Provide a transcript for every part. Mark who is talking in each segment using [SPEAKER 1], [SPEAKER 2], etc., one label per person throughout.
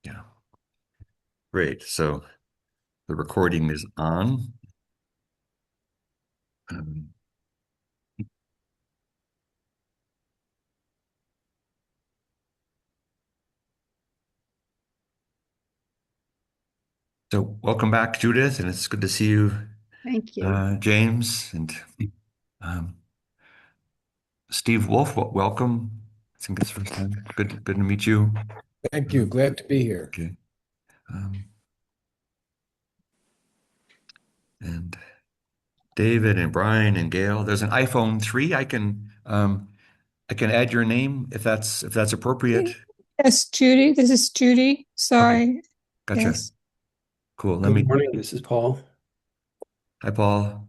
[SPEAKER 1] Yeah, great. So the recording is on. Um, so welcome back, Judith, and it's good to see you,
[SPEAKER 2] Thank you.
[SPEAKER 1] James, and um, Steve Wolf. Welcome. I think it's the first time. Good to meet you.
[SPEAKER 3] Thank you. Glad to be here.
[SPEAKER 1] Okay. Um, and David and Brian and Gail. There's an iPhone 3. I can add your name if that's appropriate.
[SPEAKER 2] Yes, Judy. This is Judy.
[SPEAKER 1] Okay,
[SPEAKER 2] Sorry.
[SPEAKER 1] gotcha.
[SPEAKER 2] Yes.
[SPEAKER 1] Cool. Let
[SPEAKER 3] Good
[SPEAKER 1] me.
[SPEAKER 3] morning. This is Paul.
[SPEAKER 1] Hi, Paul.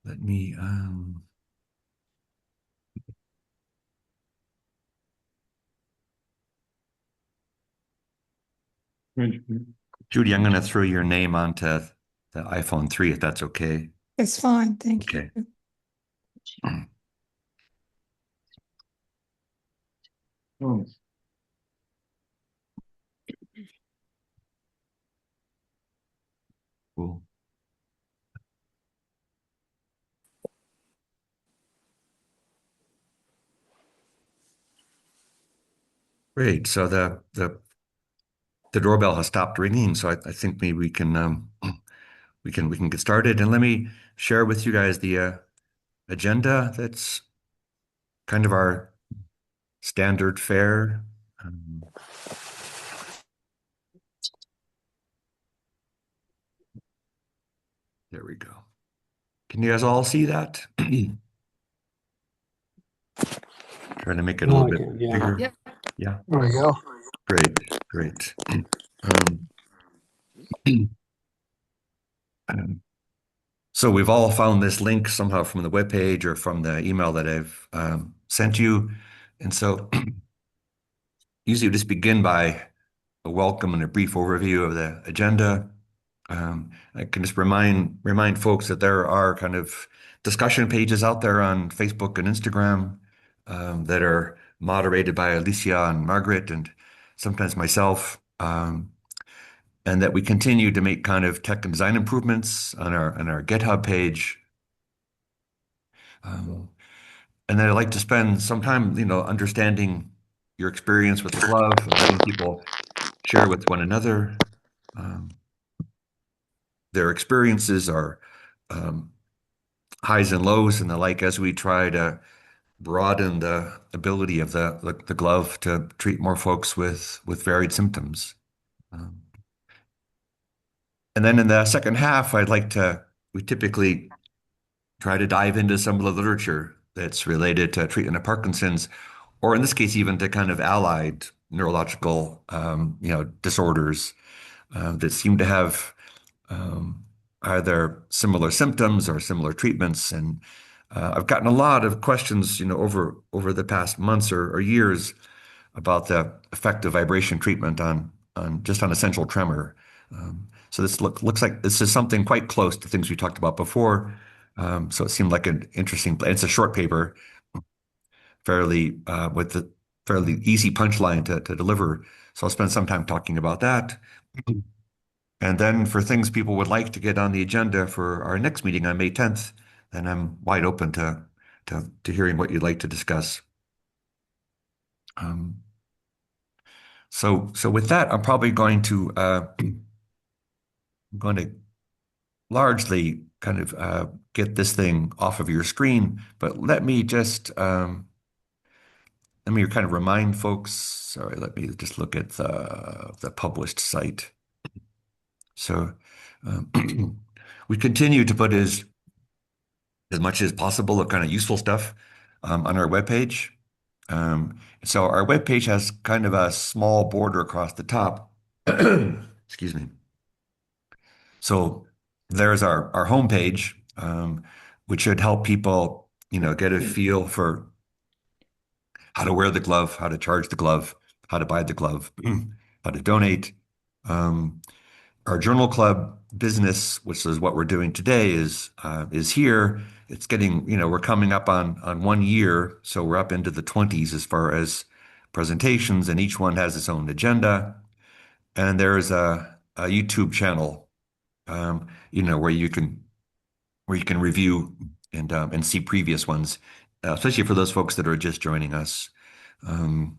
[SPEAKER 1] Let me. Judy, I'm going to throw your name onto the iPhone 3 if that's okay.
[SPEAKER 2] It's fine. Thank you.
[SPEAKER 1] Okay. Hmm. Cool. Great. So the doorbell has stopped ringing, so I think maybe we can get started. And let me share with you guys the agenda. That's kind of our standard fare. Um, there we go. Can you guys all see that? Trying to make it a
[SPEAKER 3] Oh,
[SPEAKER 1] little
[SPEAKER 3] I
[SPEAKER 1] bit
[SPEAKER 3] can, yeah.
[SPEAKER 1] bigger.
[SPEAKER 2] Yep.
[SPEAKER 1] Yeah,
[SPEAKER 3] There we go.
[SPEAKER 1] great. Um, um, so we've all found this link somehow from the webpage or from the email that I've sent you. And so usually we just begin by a welcome and a brief overview of the agenda. I can just remind folks that there are kind of discussion pages out there on Facebook and Instagram that are moderated by Alicia and Margaret and sometimes myself, and that we continue to make kind of tech and design improvements on our GitHub page. Um, and then I'd like to spend some time, understanding your experience with the glove and letting people share with one another. Um, their experiences are um, highs and lows and the like as we try to broaden the ability of the glove to treat more folks with varied symptoms. Um, and then in the second half, we typically try to dive into some of the literature that's related to treatment of Parkinson's, or in this case, even to kind of allied neurological, disorders that seem to have um, either similar symptoms or similar treatments. And I've gotten a lot of questions, over the past months or years about the effect of vibration treatment on essential tremor. So this looks like this is something quite close to things we talked about before. So it seemed like an interesting. It's a short paper, fairly with the fairly easy punchline to deliver. So I'll spend some time talking about that. And then for things people would like to get on the agenda for our next meeting on May 10th, then I'm wide open to hearing what you'd like to discuss. Um, so with that, I'm probably going to largely kind of get this thing off of your screen, but let me kind of remind folks. Sorry, let me just look at the published site. So we continue to put as much as possible of kind of useful stuff on our webpage. So our webpage has kind of a small border across the top. Excuse me. So there's our homepage, which should help people, get a feel for how to wear the glove, how to charge the glove, how to buy the glove, how to donate. Um, our journal club business, which is what we're doing today, is here. it's getting, we're coming up on 1 year, so we're up into the 20s as far as presentations, and each one has its own agenda. And there's a YouTube channel, where you can review and see previous ones, especially for those folks that are just joining us. Um,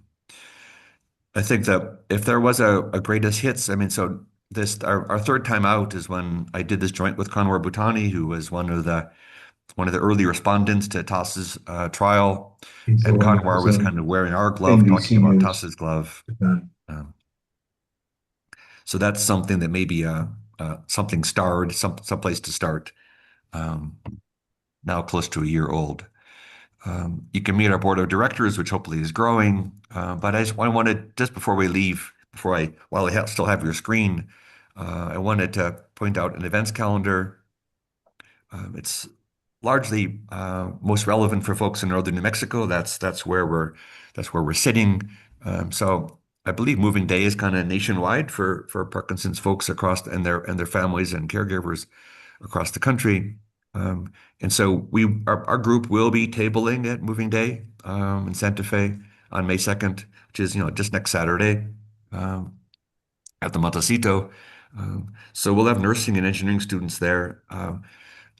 [SPEAKER 1] I think that if there was a greatest hits, I mean, so this our third time out is when I did this joint with Kanwar Bhutani, who was one of the early respondents to Tass's trial, and Kanwar was kind of wearing our glove, talking about Tass's glove. Um, so that's something that maybe something starred, someplace to start. Um, Now close to a year old. You can meet our board of directors, which hopefully is growing. But I wanted, just before we leave, while I still have your screen, I wanted to point out an events calendar. It's largely most relevant for folks in northern New Mexico. That's where we're sitting. So I believe Moving Day is kind of nationwide for Parkinson's folks across and their families and caregivers across the country. And so our group will be tabling at Moving Day in Santa Fe on May 2nd, which is just next Saturday um, at the Montecito. So we'll have nursing and engineering students there.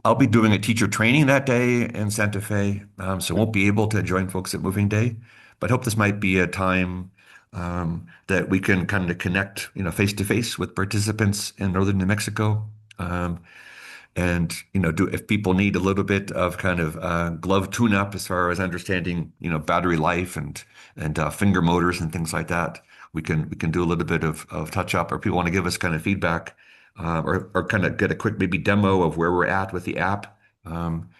[SPEAKER 1] I'll be doing a teacher training that day in Santa Fe, so won't be able to join folks at Moving Day, but hope this might be a time that we can kind of connect, face to face with participants in northern New Mexico. And if people need a little bit of kind of glove tune-up as far as understanding, battery life and finger motors and things like that, we can do a little bit of touch-up, or people want to give us kind of feedback, or kind of get a quick maybe demo of where we're at with the app. Um,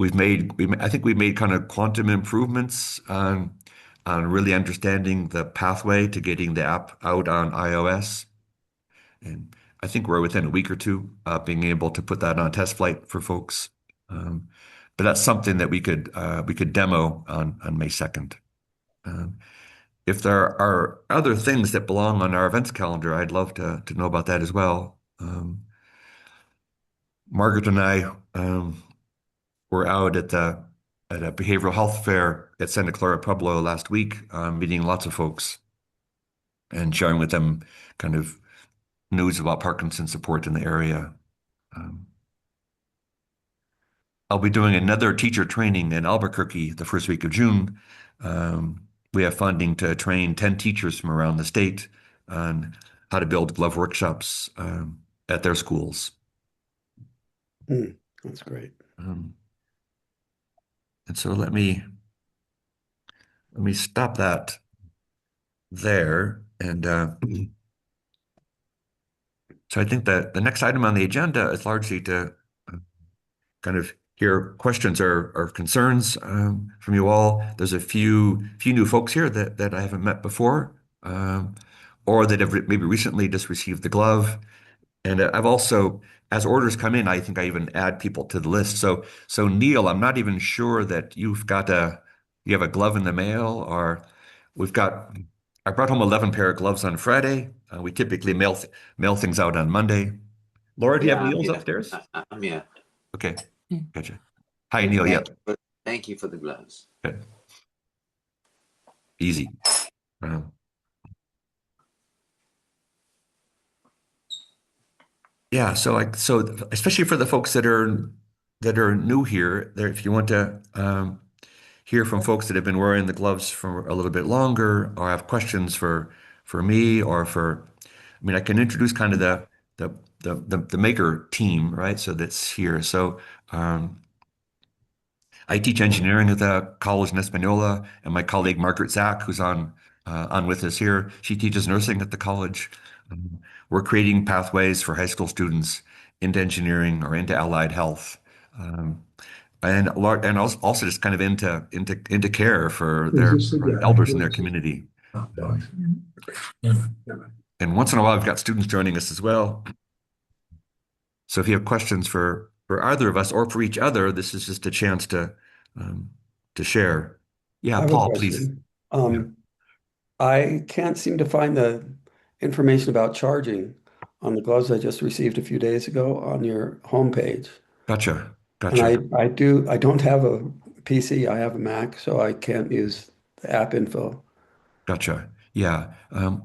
[SPEAKER 1] I think we've made kind of quantum improvements on really understanding the pathway to getting the app out on iOS. And I think we're within a week or two being able to put that on test flight for folks. Um, but that's something that we could demo on May 2nd. Um, if there are other things that belong on our events calendar, I'd love to know about that as well. Margaret and I were out at a behavioral health fair at Santa Clara Pueblo last week, meeting lots of folks and sharing with them kind of news about Parkinson's support in the area. Um, I'll be doing another teacher training in Albuquerque the first week of June. We have funding to train 10 teachers from around the state on how to build glove workshops at their schools.
[SPEAKER 3] That's great.
[SPEAKER 1] And so let me stop that there. And so I think that the next item on the agenda is largely to kind of hear questions or concerns from you all. There's a few new folks here that I haven't met before, or that have maybe recently just received the glove. And I've also, as orders come in, I think I even add people to the list. So Neil, I'm not even sure that you have a glove in the mail, or I brought home 11 pair of gloves on Friday. We typically mail things out on Monday. Laura, do you have
[SPEAKER 4] Yeah, I'm
[SPEAKER 1] Neil's
[SPEAKER 4] here.
[SPEAKER 1] upstairs?
[SPEAKER 4] I'm here.
[SPEAKER 1] Okay, gotcha. Hi, Neil. Yeah,
[SPEAKER 4] Thank you for the gloves.
[SPEAKER 1] good. Easy. Yeah, so especially for the folks that are new here, if you want to hear from folks that have been wearing the gloves for a little bit longer, or have questions for me, I mean, I can introduce kind of the maker team, right? So that's here. So I teach engineering at the college in Espanola, and my colleague Margaret Zach, who's on with us here, she teaches nursing at the college. We're creating pathways for high school students into engineering or into allied health, and also just kind of into care for for elders in their community. And once in a while, we've got students joining us as well. So if you have questions for either of us or for each other, this is just a chance to share.
[SPEAKER 3] I
[SPEAKER 1] Yeah,
[SPEAKER 3] have a
[SPEAKER 1] Paul, please.
[SPEAKER 3] question. I can't seem to find the information about charging on the gloves I just received a few days ago on your homepage.
[SPEAKER 1] Gotcha.
[SPEAKER 3] And
[SPEAKER 1] Gotcha.
[SPEAKER 3] I don't have a PC, I have a Mac, so I can't use the app info.
[SPEAKER 1] Gotcha. Yeah.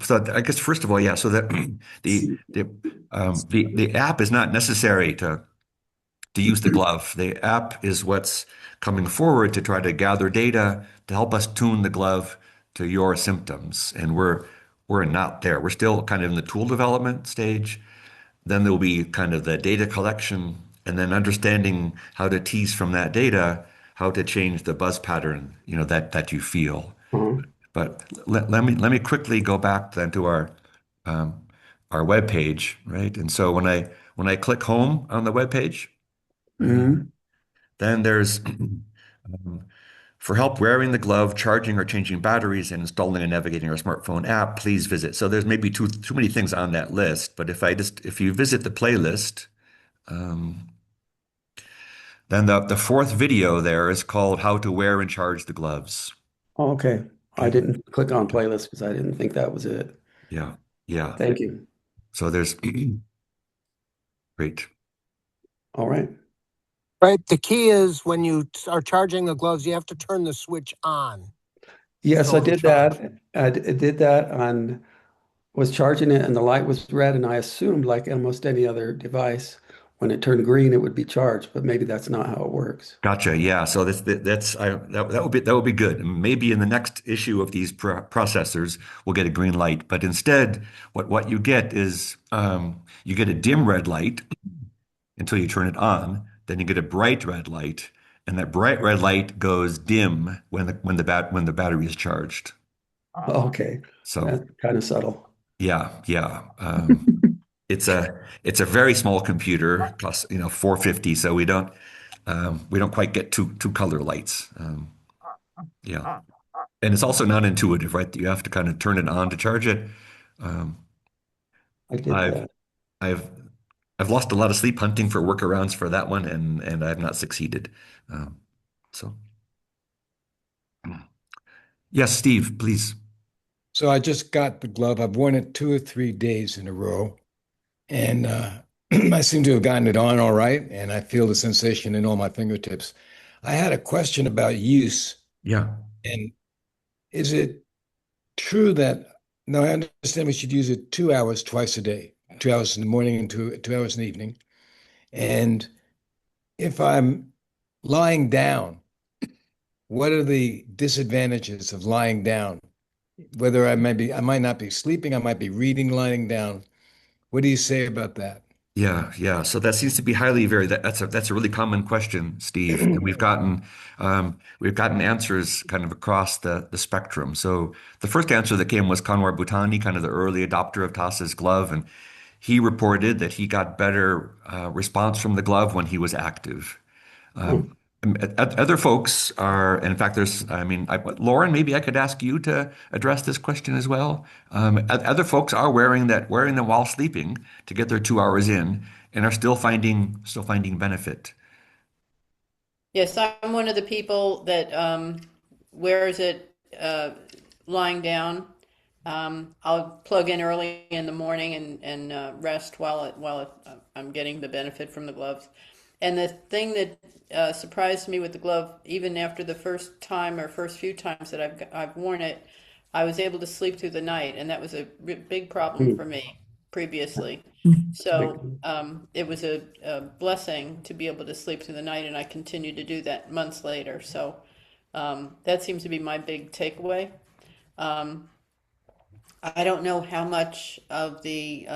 [SPEAKER 1] So I guess first of all, yeah. So that the app is not necessary to use the glove. The app is what's coming forward to try to gather data to help us tune the glove to your symptoms. And we're not there. We're still kind of in the tool development stage. Then there'll be kind of the data collection and then understanding how to tease from that data how to change the buzz pattern, that you feel.
[SPEAKER 3] Uh-huh.
[SPEAKER 1] But let me quickly go back then to um, our web page, right? And so when I click home on the web page, right,
[SPEAKER 3] Mhm.
[SPEAKER 1] then there's for help wearing the glove, charging or changing batteries, and installing and navigating our smartphone app, please visit. So there's maybe too many things on that list, but if you visit the playlist, um, then the fourth video there is called "How to Wear and Charge the Gloves."
[SPEAKER 3] Oh, okay. I
[SPEAKER 1] Okay.
[SPEAKER 3] didn't click on playlist because I didn't think that was it.
[SPEAKER 1] Yeah. Yeah.
[SPEAKER 3] Thank you.
[SPEAKER 1] So there's great.
[SPEAKER 3] All right.
[SPEAKER 5] Right. The key is when you are charging the gloves, you have to turn the switch on.
[SPEAKER 3] Yes, I
[SPEAKER 5] So
[SPEAKER 3] did
[SPEAKER 5] charge.
[SPEAKER 3] that. I did that on, was charging it and the light was red, and I assumed, like almost any other device, when it turned green, it would be charged, but maybe that's not how it works.
[SPEAKER 1] Gotcha. Yeah. So that would be good. And maybe in the next issue of these processors, we'll get a green light. But instead, what you get is you get a dim red light until you turn it on. Then you get a bright red light, and that bright red light goes dim when the battery is charged.
[SPEAKER 3] Okay.
[SPEAKER 1] So
[SPEAKER 3] That's kind of subtle.
[SPEAKER 1] yeah, yeah. It's a very small computer, plus 450. So we don't quite get two color lights. Yeah. And it's also not intuitive, right? You have to kind of turn it on to charge it. Um,
[SPEAKER 3] I did
[SPEAKER 1] I've
[SPEAKER 3] that.
[SPEAKER 1] I've I've lost a lot of sleep hunting for workarounds for that one, and I've not succeeded. Um, so yes, Steve, please.
[SPEAKER 6] So I just got the glove. I've worn it 2 or 3 days in a row, and I seem to have gotten it on all right, and I feel the sensation in all my fingertips. I had a question about use,
[SPEAKER 1] Yeah,
[SPEAKER 6] and is it true that now I understand we should use it 2 hours twice a day, 2 hours in the morning and two hours in the evening. And if I'm lying down, what are the disadvantages of lying down? Whether I might not be sleeping, I might be reading lying down. What do you say about that?
[SPEAKER 1] yeah, yeah. So that seems to be highly varied. That's a really common question, Steve, and we've gotten answers kind of across the spectrum. So the first answer that came was Kanwar Bhutani, kind of the early adopter of Tassa's glove, and he reported that he got better response from the glove when he was active.
[SPEAKER 3] Hmm.
[SPEAKER 1] Other folks are, in fact, Lauren, maybe I could ask you to address this question as well. Other folks are wearing them while sleeping to get their 2 hours in, and are still finding benefit.
[SPEAKER 7] Yes, I'm one of the people that wears it lying down. I'll plug in early in the morning and rest I'm getting the benefit from the gloves. And the thing that surprised me with the glove, even after the first time or first few times that I've worn it, I was able to sleep through the night, and that was a big problem for
[SPEAKER 3] Hmm.
[SPEAKER 7] me previously.
[SPEAKER 3] Big-
[SPEAKER 7] So it was a blessing to be able to sleep through the night, and I continued to do that months later. So that seems to be my big takeaway. Um, I don't know how much of the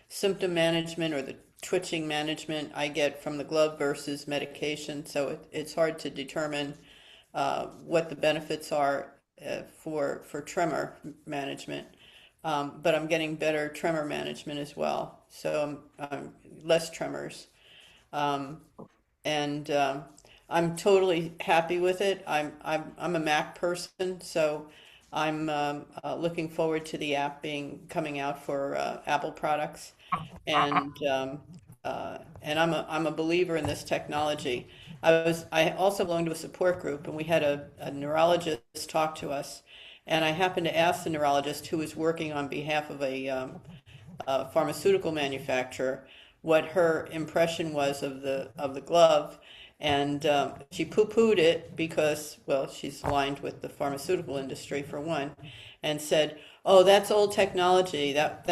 [SPEAKER 7] symptom management or the twitching management I get from the glove versus medication, so it's hard to determine what the benefits are for tremor management. But I'm getting better tremor management as well, so I'm less tremors. Um, and I'm totally happy with it. I'm a Mac person, so I'm looking forward to the app being coming out for Apple products, and I'm a believer in this technology. I also belong to a support group, and we had a neurologist talk to us, and I happened to ask the neurologist who was working on behalf of a pharmaceutical manufacturer what her impression was of the glove, And she poo-pooed it because, well, she's aligned with the pharmaceutical industry for one, and said, "Oh, that's old technology. That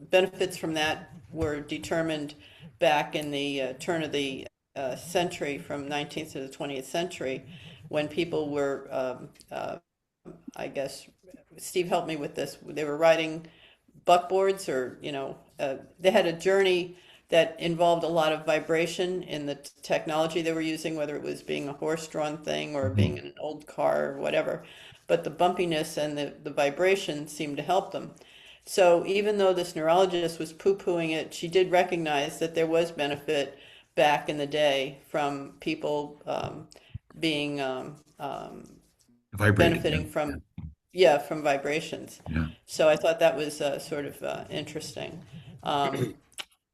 [SPEAKER 7] benefits from that were determined back in the turn of the century, from 19th to the 20th century, when people were, I guess, Steve helped me with this. They were riding buckboards, or they had a journey that involved a lot of vibration in the technology they were using, whether it was being a horse-drawn thing or being in an old car or whatever. But the bumpiness and the vibration seemed to help them. So even though this neurologist was poo-pooing it, she did recognize that there was benefit back in the day from people being
[SPEAKER 1] Vibrating.
[SPEAKER 7] benefiting from, yeah, from vibrations.
[SPEAKER 1] Yeah.
[SPEAKER 7] So I thought that was sort of interesting.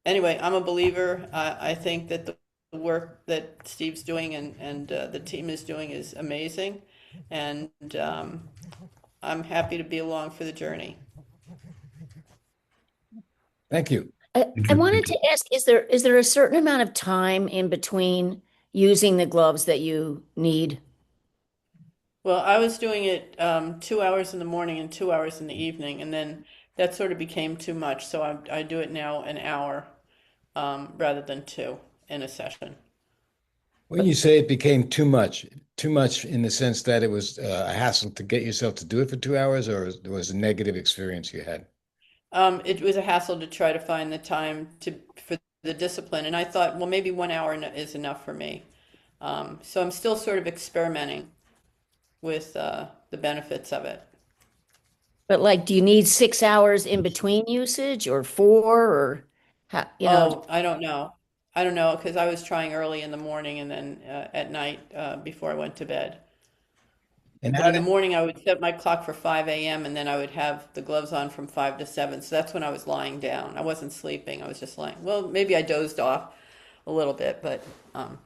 [SPEAKER 7] Anyway, I'm a believer. I think that the work that Steve's doing and the team is doing is amazing, and I'm happy to be along for the journey.
[SPEAKER 6] Thank you.
[SPEAKER 8] I wanted to ask, is there a certain amount of time in between using the gloves that you need?
[SPEAKER 7] Well, I was doing it 2 hours in the morning and 2 hours in the evening, and then that sort of became too much. So I do it now an hour rather than two in a session.
[SPEAKER 6] When you say it became too much in the sense that it was a hassle to get yourself to do it for 2 hours, or it was a negative experience you had?
[SPEAKER 7] It was a hassle to try to find the time for the discipline, and I thought, well, maybe 1 hour is enough for me. So I'm still sort of experimenting with the benefits of it.
[SPEAKER 8] But like, do you need 6 hours in between usage or four or how,
[SPEAKER 7] Oh, I don't know. I don't know, because I was trying early in the morning and then at night before I went to bed.
[SPEAKER 6] And
[SPEAKER 7] But
[SPEAKER 6] how
[SPEAKER 7] in the
[SPEAKER 6] did,
[SPEAKER 7] morning, I would set my clock for 5 a.m. and then I would have the gloves on from 5 to 7. So that's when I was lying down. I wasn't sleeping. I was just lying. Well, maybe I dozed off a little bit, um,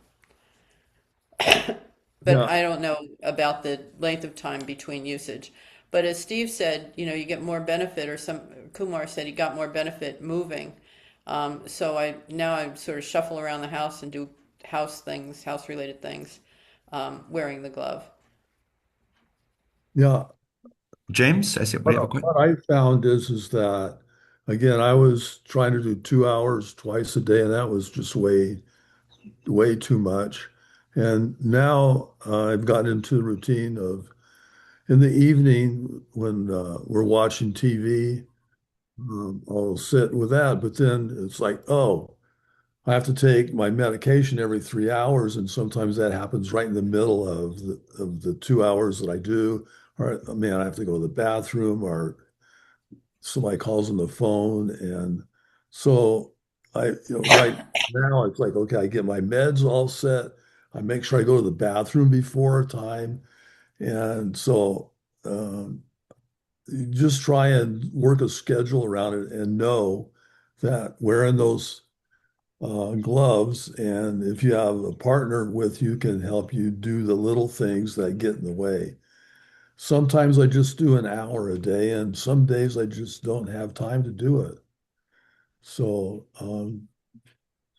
[SPEAKER 7] but
[SPEAKER 9] Yeah,
[SPEAKER 7] I don't know about the length of time between usage. But as Steve said, you get more benefit, or Kumar said he got more benefit moving. So I sort of shuffle around the house and do house things, house related things, wearing the glove.
[SPEAKER 9] yeah.
[SPEAKER 1] James, I see. We have a question.
[SPEAKER 9] What I found is that again, I was trying to do 2 hours twice a day, and that was just way too much. And now I've gotten into the routine of in the evening when we're watching TV, I'll sit with that. But then it's like, oh, I have to take my medication every 3 hours, and sometimes that happens right in the middle of the 2 hours that I do. Or man, I have to go to the bathroom, or somebody calls on the phone, and so right now it's like, okay, I get my meds all set. I make sure I go to the bathroom before time, and so you just try and work a schedule around it, and know that wearing those gloves, and if you have a partner with you, can help you do the little things that get in the way. Sometimes I just do an hour a day, and some days I just don't have time to do it. So,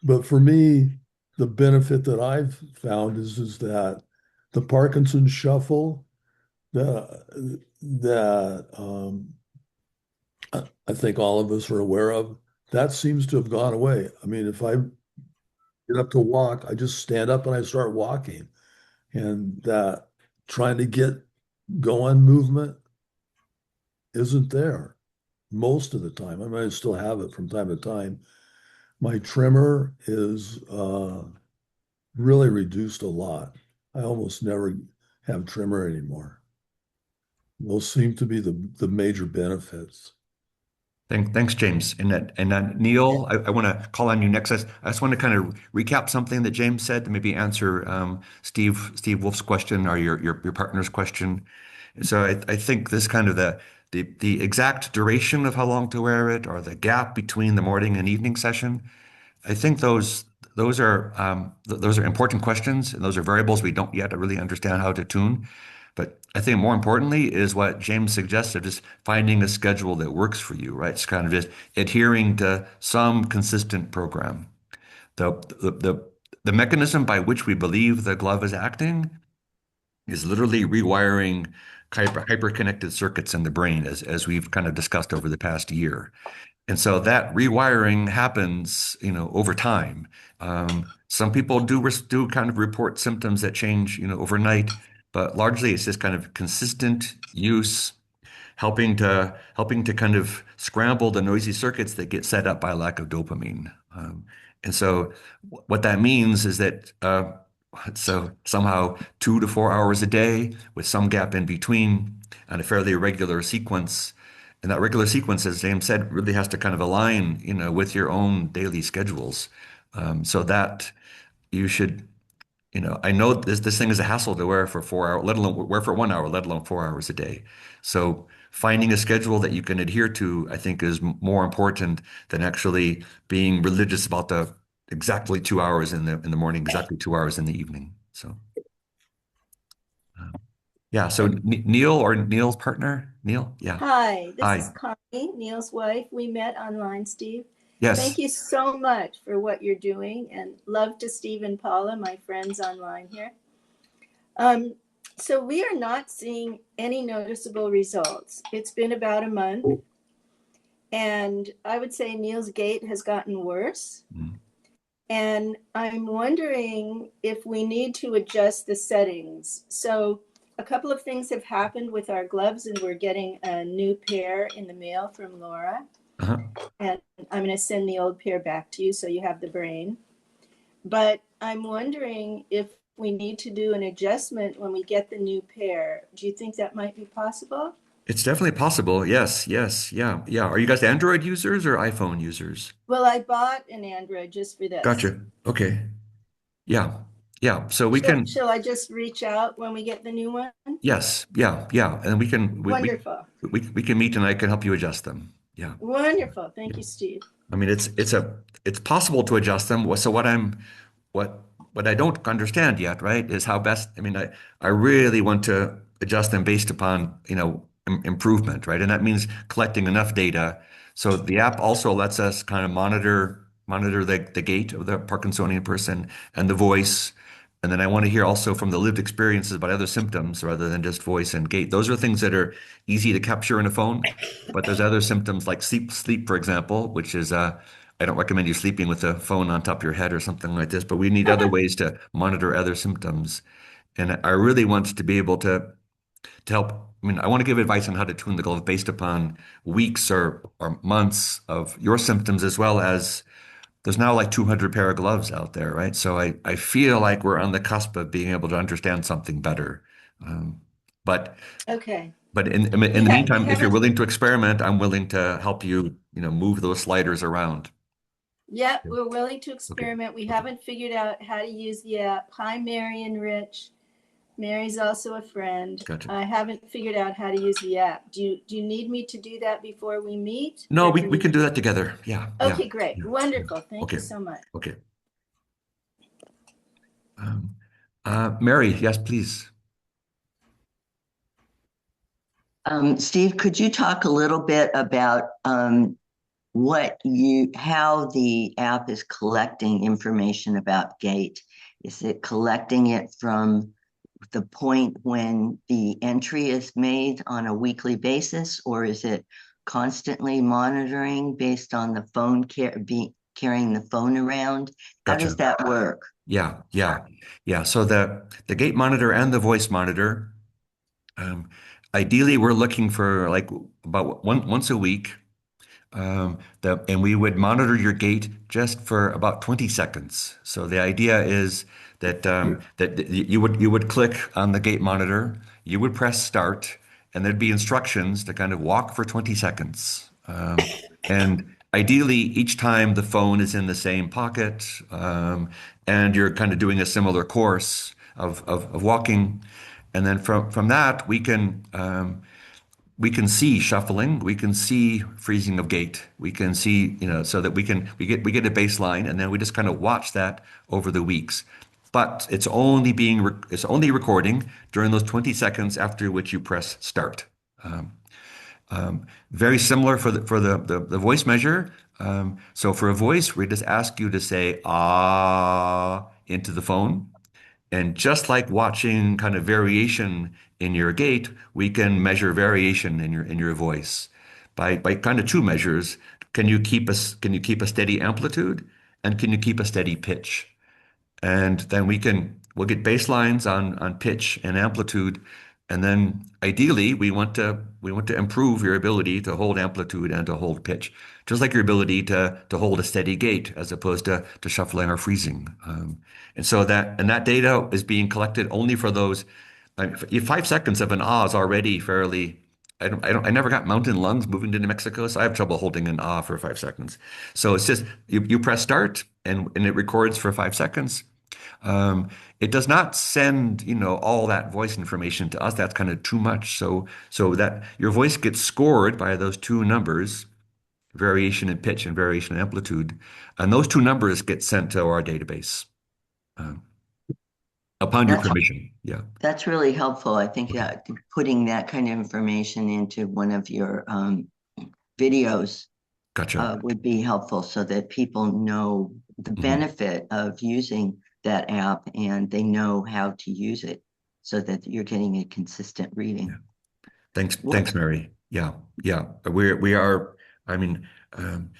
[SPEAKER 9] but for me, the benefit that I've found is that the Parkinson's shuffle, that I think all of us are aware of, that seems to have gone away. I mean, if I get up to walk, I just stand up and I start walking, and that trying to get going movement isn't there most of the time. I mean, I still have it from time to time. My tremor is really reduced a lot. I almost never have tremor anymore. Those seem to be the major benefits.
[SPEAKER 1] Thanks, James. And Neil, I want to call on you next. I just want to kind of recap something that James said, to maybe answer Steve Wolf's question, or your partner's question. So I think this kind of the exact duration of how long to wear it, or the gap between the morning and evening session. I think those are important questions, and those are variables we don't yet really understand how to tune. But I think more importantly is what James suggested, is finding a schedule that works for you, right? It's kind of just adhering to some consistent program. The the mechanism by which we believe the glove is acting is literally rewiring hyperconnected circuits in the brain, as we've kind of discussed over the past year. And so that rewiring happens, over time. Some people do kind of report symptoms that change, overnight, but largely it's just kind of consistent use, helping to kind of scramble the noisy circuits that get set up by lack of dopamine. And so what that means is that so somehow 2 to 4 hours a day with some gap in between on a fairly regular sequence. And that regular sequence, as James said, really has to kind of align, with your own daily schedules. So that you should, I know this thing is a hassle to wear for 4 hours, let alone wear for 1 hour, let alone 4 hours a day. So finding a schedule that you can adhere to, I think, is more important than actually being religious about the exactly 2 hours in the morning, exactly 2 hours in the evening. So, yeah. So Neil or Neil's partner, Neil, yeah.
[SPEAKER 10] Hi, this is
[SPEAKER 1] Hi.
[SPEAKER 10] Connie, Neil's wife. We met online, Steve.
[SPEAKER 1] Yes.
[SPEAKER 10] Thank you so much for what you're doing, and love to Steve and Paula, my friends online here. So we are not seeing any noticeable results. It's been about a month, and I would say Neil's gait has gotten worse. And I'm wondering if we need to adjust the settings. So a couple of things have happened with our gloves, and we're getting a new pair in the mail from Laura. And I'm going to send the old pair back to you so you have the brain. But I'm wondering if we need to do an adjustment when we get the new pair. Do you think that might be possible?
[SPEAKER 1] It's definitely possible. Yes, yes, yeah, yeah. Are you guys Android users or iPhone users?
[SPEAKER 10] Well, I bought an Android just for this.
[SPEAKER 1] Gotcha. Okay. Yeah. Yeah. So we can,
[SPEAKER 10] Shall I just reach out when we get the new one?
[SPEAKER 1] yes. Yeah. Yeah. And we can,
[SPEAKER 10] Wonderful.
[SPEAKER 1] we can meet and I can help you adjust them. Yeah.
[SPEAKER 10] Wonderful. Thank you, Steve.
[SPEAKER 1] I mean, it's possible to adjust them. So what I don't understand yet, right, is how best, I mean, I really want to adjust them based upon, improvement, right? And that means collecting enough data. So the app also lets us kind of monitor the gait of the Parkinsonian person and the voice. And then I want to hear also from the lived experiences about other symptoms rather than just voice and gait. Those are things that are easy to capture in a phone, but there's other symptoms like sleep, for example, which is I don't recommend you sleeping with a phone on top of your head or something like this, but we need other ways to monitor other symptoms. And I really want to be able to help. I mean, I want to give advice on how to tune the glove based upon weeks or months of your symptoms, as well as there's now like 200 pair of gloves out there, right? So I feel like we're on the cusp of being able to understand something better. But
[SPEAKER 10] Okay.
[SPEAKER 1] but in the meantime, if you're willing to experiment, I'm willing to help you, move those sliders around.
[SPEAKER 10] Yeah, we're willing to experiment. We haven't figured out how to use the app. Hi, Mary and Rich. Mary's also a friend.
[SPEAKER 1] Gotcha.
[SPEAKER 10] I haven't figured out how to use the app. Do you need me to do that before we meet?
[SPEAKER 1] No, we can do that together. Yeah.
[SPEAKER 10] Okay,
[SPEAKER 1] yeah,
[SPEAKER 10] great.
[SPEAKER 1] yeah,
[SPEAKER 10] Wonderful.
[SPEAKER 1] yeah.
[SPEAKER 10] Thank you so much.
[SPEAKER 1] Okay. Mary, yes, please.
[SPEAKER 11] Steve, could you talk a little bit about how the app is collecting information about gait? Is it collecting it from the point when the entry is made on a weekly basis, or is it constantly monitoring based on the phone carrying the phone around? How
[SPEAKER 1] Gotcha.
[SPEAKER 11] does that work?
[SPEAKER 1] Yeah. So the gait monitor and the voice monitor, ideally we're looking for like about once a week. And we would monitor your gait just for about 20 seconds. So the idea is that that you would click on the gait monitor, you would press start, and there'd be instructions to kind of walk for 20 seconds. And ideally, each time the phone is in the same pocket, and you're kind of doing a similar course of walking. And then from that, we can see shuffling, we can see freezing of gait, we can see, so that we get a baseline, and then we just kind of watch that over the weeks. But it's only recording during those 20 seconds after which you press start. Very similar for the voice measure. So for a voice, we just ask you to say ah into the phone. And just like watching kind of variation in your gait, we can measure variation in your voice by kind of two measures. Can you keep a steady amplitude, and can you keep a steady pitch? And then we'll get baselines on pitch and amplitude, and then ideally we want to improve your ability to hold amplitude and to hold pitch, just like your ability to hold a steady gait as opposed to shuffling or freezing. And so that data is being collected only for those. 5 seconds of an ah is already fairly. I never got mountain lungs moving to New Mexico, so I have trouble holding an ah for 5 seconds. So it's just you press start and it records for 5 seconds. It does not send, all that voice information to us. That's kind of too much. So that your voice gets scored by those two numbers, variation in pitch and variation in amplitude, and those two numbers get sent to our database upon your
[SPEAKER 11] That's
[SPEAKER 1] permission. Yeah,
[SPEAKER 11] that's really helpful. I think putting that kind of information into one of your videos
[SPEAKER 1] gotcha.
[SPEAKER 11] would be helpful so that people know the
[SPEAKER 1] Mhm.
[SPEAKER 11] benefit of using that app and they know how to use it so that you're getting a consistent reading.
[SPEAKER 1] Yeah. Thanks, Mary. Yeah, yeah. We are. I mean, um,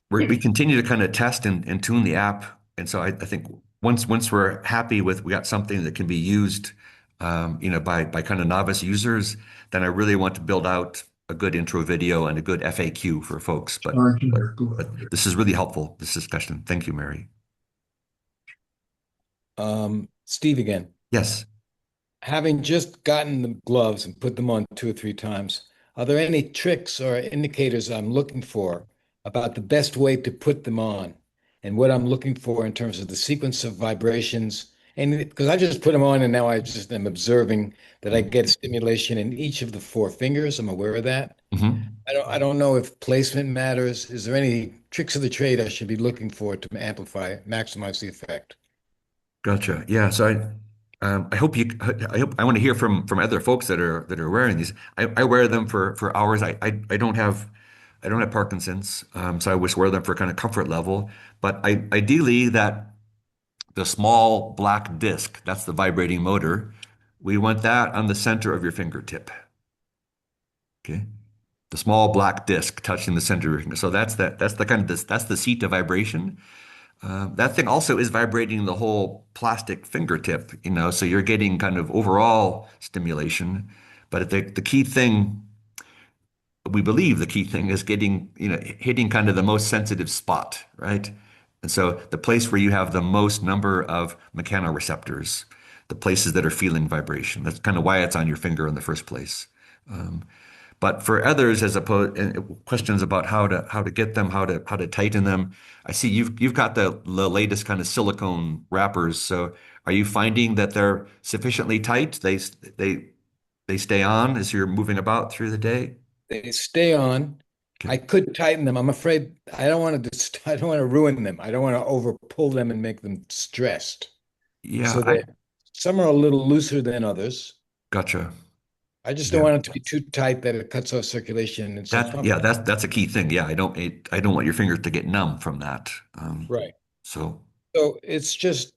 [SPEAKER 1] we continue to kind of test and tune the app, and so I think once we're happy with we got something that can be used, by kind of novice users, then I really want to build out a good intro video and a good FAQ for folks. But this is really helpful, this discussion. Thank you, Mary.
[SPEAKER 6] Steve again.
[SPEAKER 1] Yes.
[SPEAKER 6] Having just gotten the gloves and put them on 2 or 3 times, are there any tricks or indicators I'm looking for about the best way to put them on and what I'm looking for in terms of the sequence of vibrations? And because I just put them on and now I just am observing that I get stimulation in each of the 4 fingers. I'm aware of that.
[SPEAKER 1] Hmm.
[SPEAKER 6] I don't know if placement matters. Is there any tricks of the trade I should be looking for to maximize the effect?
[SPEAKER 1] Gotcha. Yeah. So I want to hear from other folks that are wearing these. I wear them for hours. I don't have Parkinson's, so I just wear them for kind of comfort level. But ideally, that the small black disc, that's the vibrating motor. We want that on the center of your fingertip. Okay. The small black disc touching the center of your finger. So that's the kind of this that's the seat of vibration. That thing also is vibrating the whole plastic fingertip, so you're getting kind of overall stimulation. But the key thing, we believe the key thing is getting, hitting kind of the most sensitive spot, right? And so the place where you have the most number of mechanoreceptors, the places that are feeling vibration. That's kind of why it's on your finger in the first place. Um, but for others, as opposed questions about how to get them, how to tighten them, I see you've got the latest kind of silicone wrappers. So are you finding that they're sufficiently tight? They stay on as you're moving about through the day?
[SPEAKER 6] They stay on.
[SPEAKER 1] Okay.
[SPEAKER 6] I could tighten them. I'm afraid I don't want to ruin them. I don't want to over pull them and make them stressed.
[SPEAKER 1] Yeah,
[SPEAKER 6] So that some are a little looser than others.
[SPEAKER 1] gotcha.
[SPEAKER 6] I just
[SPEAKER 1] Yeah.
[SPEAKER 6] don't want it to be too tight that it cuts off circulation and so
[SPEAKER 1] That's a key thing. Yeah, I don't want your fingers to get numb from that.
[SPEAKER 6] right.
[SPEAKER 1] So
[SPEAKER 6] So it's just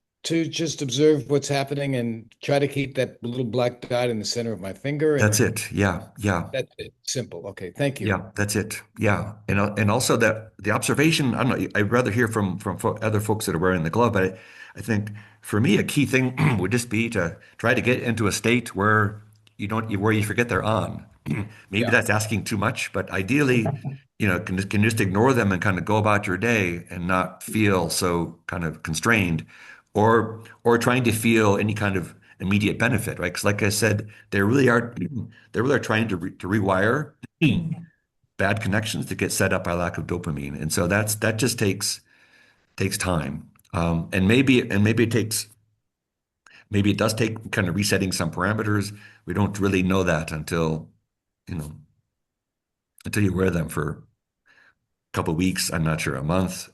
[SPEAKER 6] observe what's happening and try to keep that little black dot in the center of my finger,
[SPEAKER 1] that's
[SPEAKER 6] and
[SPEAKER 1] it. Yeah, yeah.
[SPEAKER 6] that's it. Simple. Okay, thank you.
[SPEAKER 1] Yeah, that's it. Yeah, and also that the observation. I don't know. I'd rather hear from other folks that are wearing the glove, but I think for me a key thing would just be to try to get into a state where where you forget they're on. Maybe
[SPEAKER 6] Yeah.
[SPEAKER 1] that's asking too much, but ideally, can just ignore them and kind of go about your day and not feel so kind of constrained, or trying to feel any kind of immediate benefit, right? Because like I said, they really are trying to rewire bad connections that get set up by lack of dopamine, and so that just takes time, and maybe it does take kind of resetting some parameters. We don't really know that you know until you wear them for a couple of weeks. I'm not sure, a month.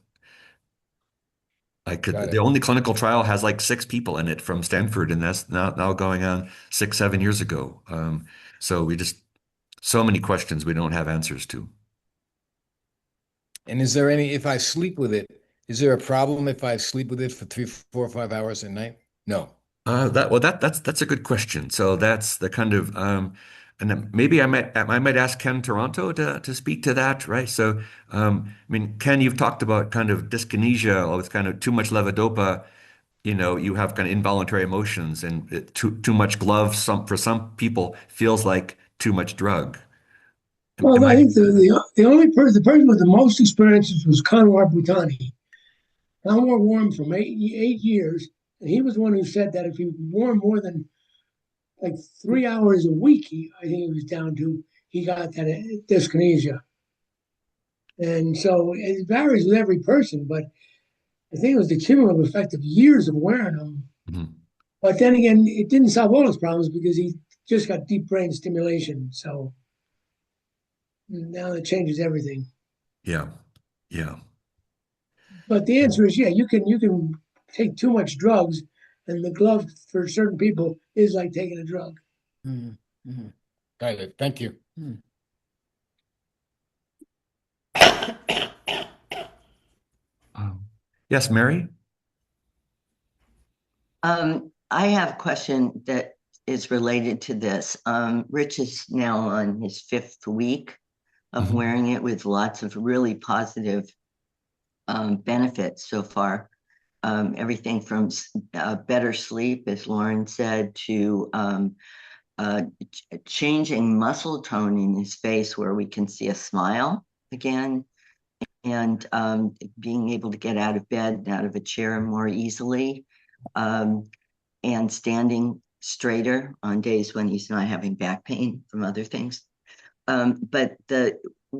[SPEAKER 6] Got
[SPEAKER 1] The
[SPEAKER 6] it.
[SPEAKER 1] only clinical trial has like 6 people in it from Stanford, and that's now going on 6, 7 years ago. So so many questions we don't have answers to.
[SPEAKER 6] And is there any, if I sleep with it, Is there a problem if I sleep with it for 3, 4, 5 hours at night? No.
[SPEAKER 1] That's a good question. So that's the kind of and then maybe I might ask Ken Toronto to speak to that, right? So I mean, Ken, you've talked about kind of dyskinesia or with kind of too much levodopa. You have kind of involuntary emotions, and too much glove. For some people feels like too much drug. Am
[SPEAKER 12] Well, I
[SPEAKER 1] I?
[SPEAKER 12] think the person with the most experiences was Conrad Butani. Conrad wore him from 8 years, and he was the one who said that if he wore him more than like 3 hours a week, I think he was down to, he got that dyskinesia. And so it varies with every person, but I think it was the cumulative effect of years of wearing them.
[SPEAKER 1] Mhm.
[SPEAKER 12] But then again, it didn't solve all his problems because he just got deep brain stimulation. So now it changes everything.
[SPEAKER 1] Yeah, yeah.
[SPEAKER 12] But the answer is yeah, you can take too much drugs, and the glove for certain people is like taking a drug.
[SPEAKER 6] Mm-hmm. Got it. Thank you.
[SPEAKER 1] Yes, Mary?
[SPEAKER 11] I have a question that is related to this. Rich is now on his 5th week of
[SPEAKER 1] Mhm.
[SPEAKER 11] wearing it with lots of really positive benefits so far. Everything from better sleep, as Lauren said, to changing muscle tone in his face where we can see a smile again, and being able to get out of bed, out of a chair more easily, and standing straighter on days when he's not having back pain from other things. But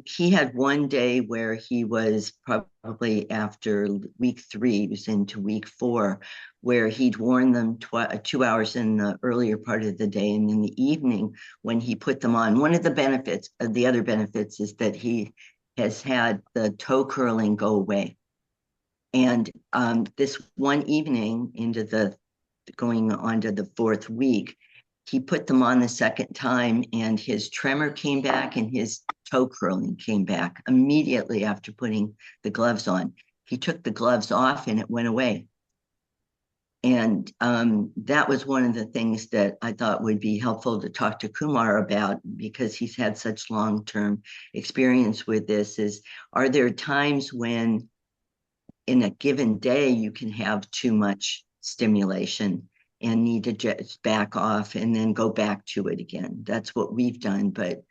[SPEAKER 11] he had one day where he was probably after week 3, he was into week 4, where he'd worn them 2 hours in the earlier part of the day, and in the evening when he put them on. One of the other benefits is that he has had the toe curling go away. And this one evening going on to the 4th week, he put them on the second time, and his tremor came back and his toe curling came back immediately after putting the gloves on. He took the gloves off and it went away. And that was one of the things that I thought would be helpful to talk to Kumar about, because he's had such long-term experience with this. Are there times when in a given day you can have too much stimulation and need to just back off and then go back to it again? That's what we've done. But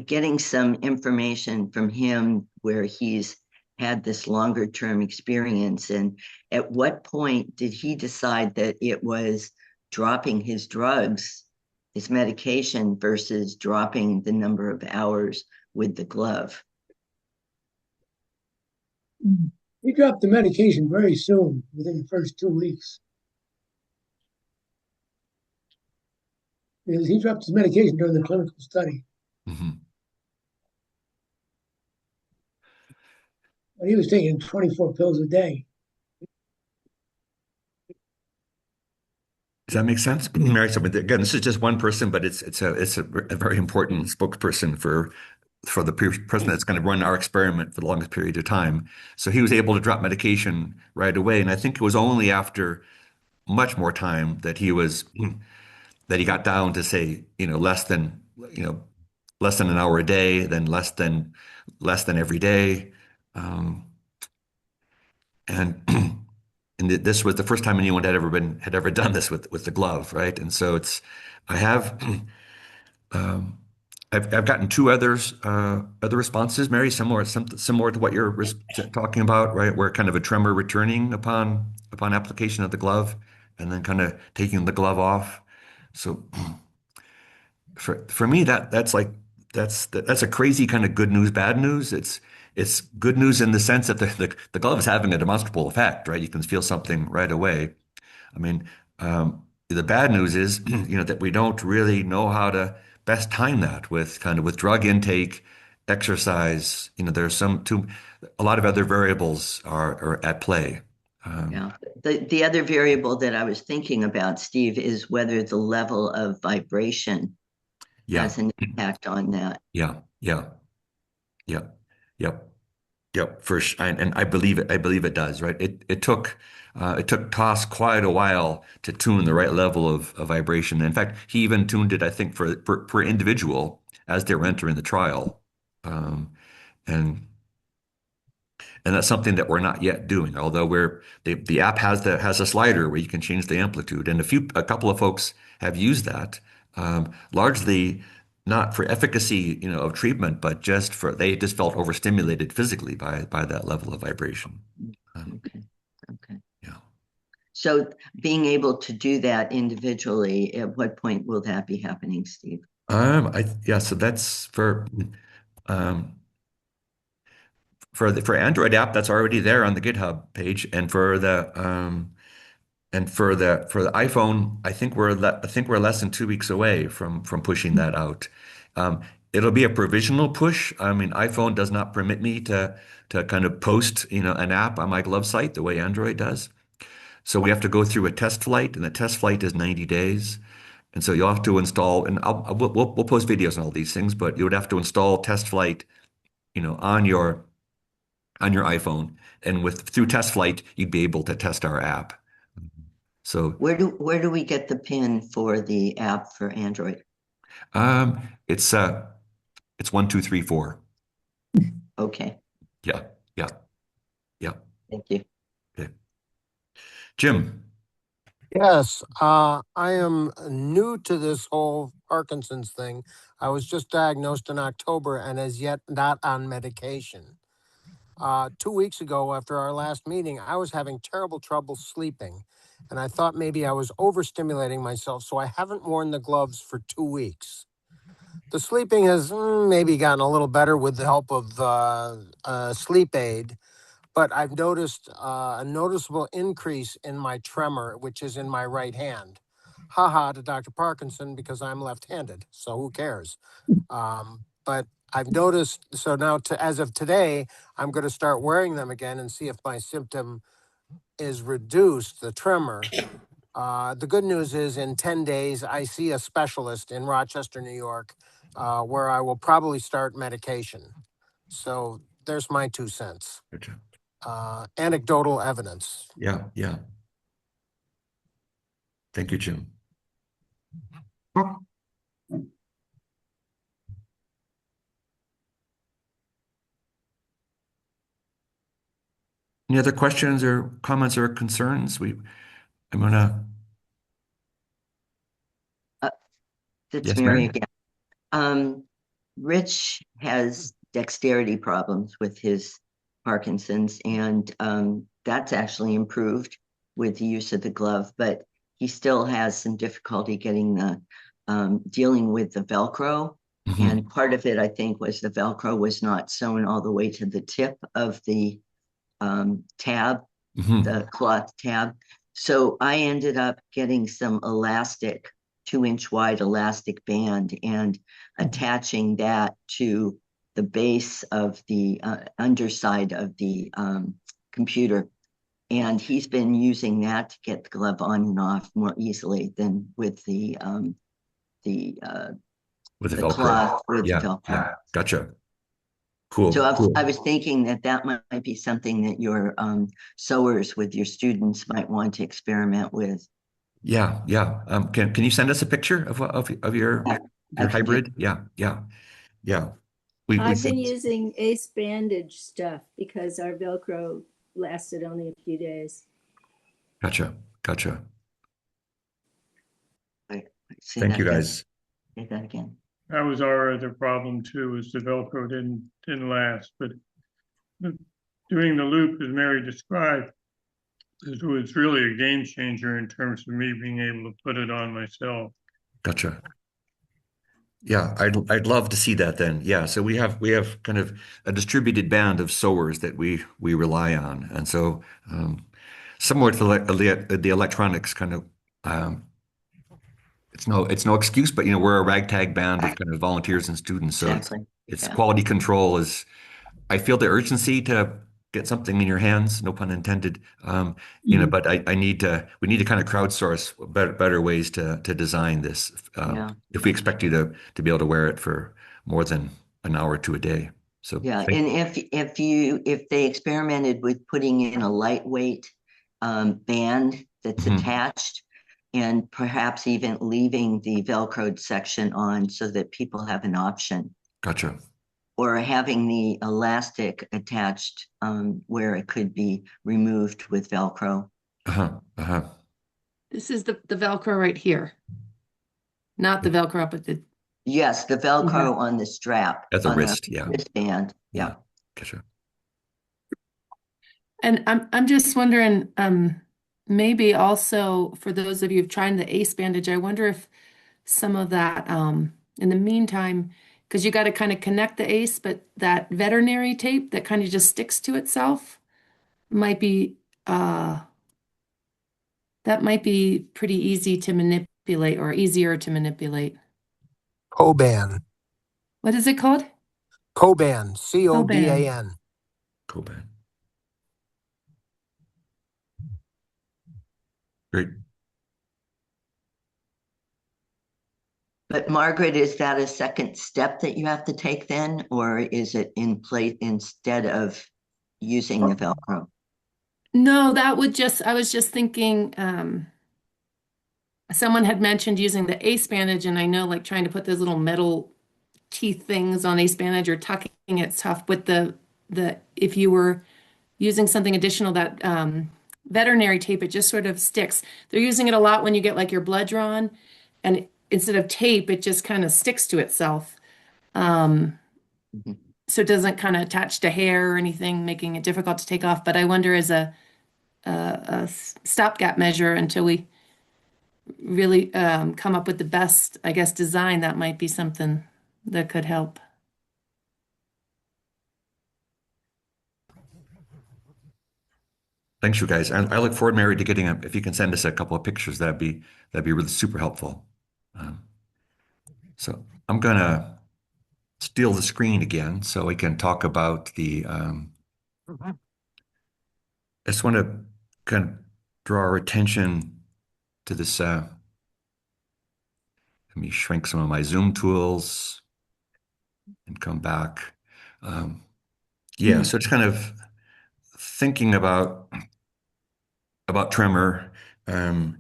[SPEAKER 11] getting some information from him where he's had this longer term experience, and at what point did he decide that it was dropping his drugs, his medication, versus dropping the number of hours with the glove?
[SPEAKER 12] He dropped the medication very soon, within the first 2 weeks. Because he dropped his medication during the clinical study.
[SPEAKER 1] Mhm.
[SPEAKER 12] But he was taking 24 pills a day.
[SPEAKER 1] Does that make sense, Mary? So again, this is just one person, but it's a very important spokesperson for the person that's going to run our experiment for the longest period of time. So he was able to drop medication right away, and I think it was only after much more time that he got down to say, less than an hour a day, then less than every day, and and this was the first time anyone had ever done this with the glove, right? And so I have. I've gotten two other responses, Mary, similar to what you're talking about, right? Where kind of a tremor returning upon application of the glove, and then kind of taking the glove off. So for me, that's a crazy kind of good news, bad news. It's good news in the sense that the glove is having a demonstrable effect, right? You can feel something right away. I mean, the bad news is, that we don't really know how to best time that with drug intake, exercise. There's a lot of other variables are at play.
[SPEAKER 11] Yeah. The other variable that I was thinking about, Steve, is whether the level of vibration
[SPEAKER 1] Yeah,
[SPEAKER 11] has an impact on that.
[SPEAKER 1] yeah, yeah, yeah, yep. Yep, and I believe it. I believe it does. Right. It took Toss quite a while to tune the right level of vibration. In fact, he even tuned it, I think, per individual as they were entering the trial, um, and and that's something that we're not yet doing. Although the app has a slider where you can change the amplitude, and a couple of folks have used that, largely not for efficacy, of treatment, but they just felt overstimulated physically by that level of vibration.
[SPEAKER 11] Okay. Okay.
[SPEAKER 1] Yeah.
[SPEAKER 11] So being able to do that individually, at what point will that be happening, Steve?
[SPEAKER 1] Yeah. So that's um, for Android app, that's already there on the GitHub page, and for the iPhone, I think we're less than 2 weeks away from pushing that out. Um, it'll be a provisional push. I mean, iPhone does not permit me to kind of post, an app on my Glove site the way Android does. So we have to go through a test flight, and the test flight is 90 days. And so you'll have to install, and we'll post videos on all these things, but you would have to install test flight, on your iPhone, and through test flight, you'd be able to test our app. So
[SPEAKER 11] Where do we get the pin for the app for Android?
[SPEAKER 1] um, it's 1, 2, 3, 4.
[SPEAKER 11] Okay.
[SPEAKER 1] Yeah, yeah, yeah.
[SPEAKER 11] Thank you.
[SPEAKER 1] Okay. Jim.
[SPEAKER 5] Yes, I am new to this whole Parkinson's thing. I was just diagnosed in October and as yet not on medication. 2 weeks ago, after our last meeting, I was having terrible trouble sleeping, and I thought maybe I was overstimulating myself, so I haven't worn the gloves for 2 weeks. The sleeping has maybe gotten a little better with the help of a sleep aid, but I've noticed a noticeable increase in my tremor, which is in my right hand. Haha to Dr. Parkinson because I'm left-handed, so who cares? But I've noticed, so now as of today, I'm going to start wearing them again and see if my symptom is reduced, the tremor. The good news is in 10 days, I see a specialist in Rochester, New York, where I will probably start medication. So there's my 2 cents.
[SPEAKER 1] Gotcha.
[SPEAKER 5] Anecdotal evidence.
[SPEAKER 1] Yeah, yeah. Thank you, Jim. Any other questions or comments or concerns? I'm gonna.
[SPEAKER 11] It's
[SPEAKER 1] Yes,
[SPEAKER 11] Mary
[SPEAKER 1] Mary?
[SPEAKER 11] again. Rich has dexterity problems with his Parkinson's, and that's actually improved with the use of the glove, but he still has some difficulty getting dealing with the Velcro.
[SPEAKER 1] Mm-hmm.
[SPEAKER 11] And part of it, I think, was the Velcro was not sewn all the way to the tip of the tab,
[SPEAKER 1] Mm-hmm.
[SPEAKER 11] the cloth tab. So I ended up getting some elastic, 2-inch wide elastic band, and attaching that to the base of the underside of the computer. And he's been using that to get the glove on and off more easily than with the
[SPEAKER 1] With the
[SPEAKER 11] the
[SPEAKER 1] Velcro.
[SPEAKER 11] cloth with
[SPEAKER 1] Yeah,
[SPEAKER 11] Velcro.
[SPEAKER 1] yeah. Gotcha. Cool.
[SPEAKER 11] So
[SPEAKER 1] Cool.
[SPEAKER 11] I was thinking that might be something that your sewers with your students might want to experiment with.
[SPEAKER 1] Yeah, yeah. Can you send us a picture of your
[SPEAKER 11] Yeah,
[SPEAKER 1] your
[SPEAKER 11] I can do.
[SPEAKER 1] hybrid? Yeah, yeah, yeah. We
[SPEAKER 10] I've been using Ace bandage stuff because our Velcro lasted only a few days.
[SPEAKER 1] Gotcha, gotcha.
[SPEAKER 11] Say
[SPEAKER 1] Thank
[SPEAKER 11] that
[SPEAKER 1] you,
[SPEAKER 11] again.
[SPEAKER 1] guys.
[SPEAKER 11] Say that again.
[SPEAKER 13] That was our other problem too, is the Velcro didn't last. But doing the loop, as Mary described, was really a game changer in terms of me being able to put it on myself.
[SPEAKER 1] Gotcha. Yeah, I'd love to see that then. Yeah, so we have kind of a distributed band of sewers that we rely on, and so similar to the electronics kind of. It's no excuse, but we're a ragtag band of kind of volunteers and students, so
[SPEAKER 11] Exactly.
[SPEAKER 1] it's
[SPEAKER 11] Yeah.
[SPEAKER 1] quality control is. I feel the urgency to get something in your hands, no pun intended. But we need to kind of crowdsource better ways to design this.
[SPEAKER 11] Yeah.
[SPEAKER 1] If we expect you to be able to wear it for more than an hour to a day. So
[SPEAKER 11] Yeah, and if they experimented with putting in a lightweight band that's attached, and perhaps even leaving the Velcroed section on so that people have an option.
[SPEAKER 1] Gotcha.
[SPEAKER 11] Or having the elastic attached where it could be removed with Velcro.
[SPEAKER 7] This is the Velcro right here. Not the Velcro, but the
[SPEAKER 11] Yes, the Velcro on the strap.
[SPEAKER 1] At the
[SPEAKER 11] on
[SPEAKER 1] wrist,
[SPEAKER 11] the
[SPEAKER 1] yeah.
[SPEAKER 11] wristband.
[SPEAKER 1] Yeah. Gotcha.
[SPEAKER 7] And I'm just wondering, maybe also for those of you who've tried the ACE bandage, I wonder if some of that, in the meantime, because you got to kind of connect the ACE, but that veterinary tape that kind of just sticks to itself might be, that might be pretty easy to manipulate or easier to manipulate.
[SPEAKER 5] Coban.
[SPEAKER 7] What is it called?
[SPEAKER 5] Coban. Coban.
[SPEAKER 1] Coban. Great.
[SPEAKER 11] But Margaret, is that a second step that you have to take then, or is it in place instead of using the Velcro?
[SPEAKER 7] No, that would just, I was just thinking, someone had mentioned using the ACE bandage, and I know like trying to put those little metal teeth things on ACE bandage or tucking it's tough. With the if you were using something additional, that veterinary tape, it just sort of sticks. They're using it a lot when you get like your blood drawn, and instead of tape, it just kind of sticks to itself. So it doesn't kind of attach to hair or anything, making it difficult to take off. But I wonder as a stopgap measure until we really come up with the best, I guess, design, that might be something that could help.
[SPEAKER 1] Thanks, you guys. I look forward, Mary, to getting if you can send us a couple of pictures, that'd be really super helpful. So I'm gonna steal the screen again so we can talk about the. I just want to kind of draw our attention to this. Let me shrink some of my Zoom tools and come back. Yeah, so it's kind of thinking about Tremor. Again,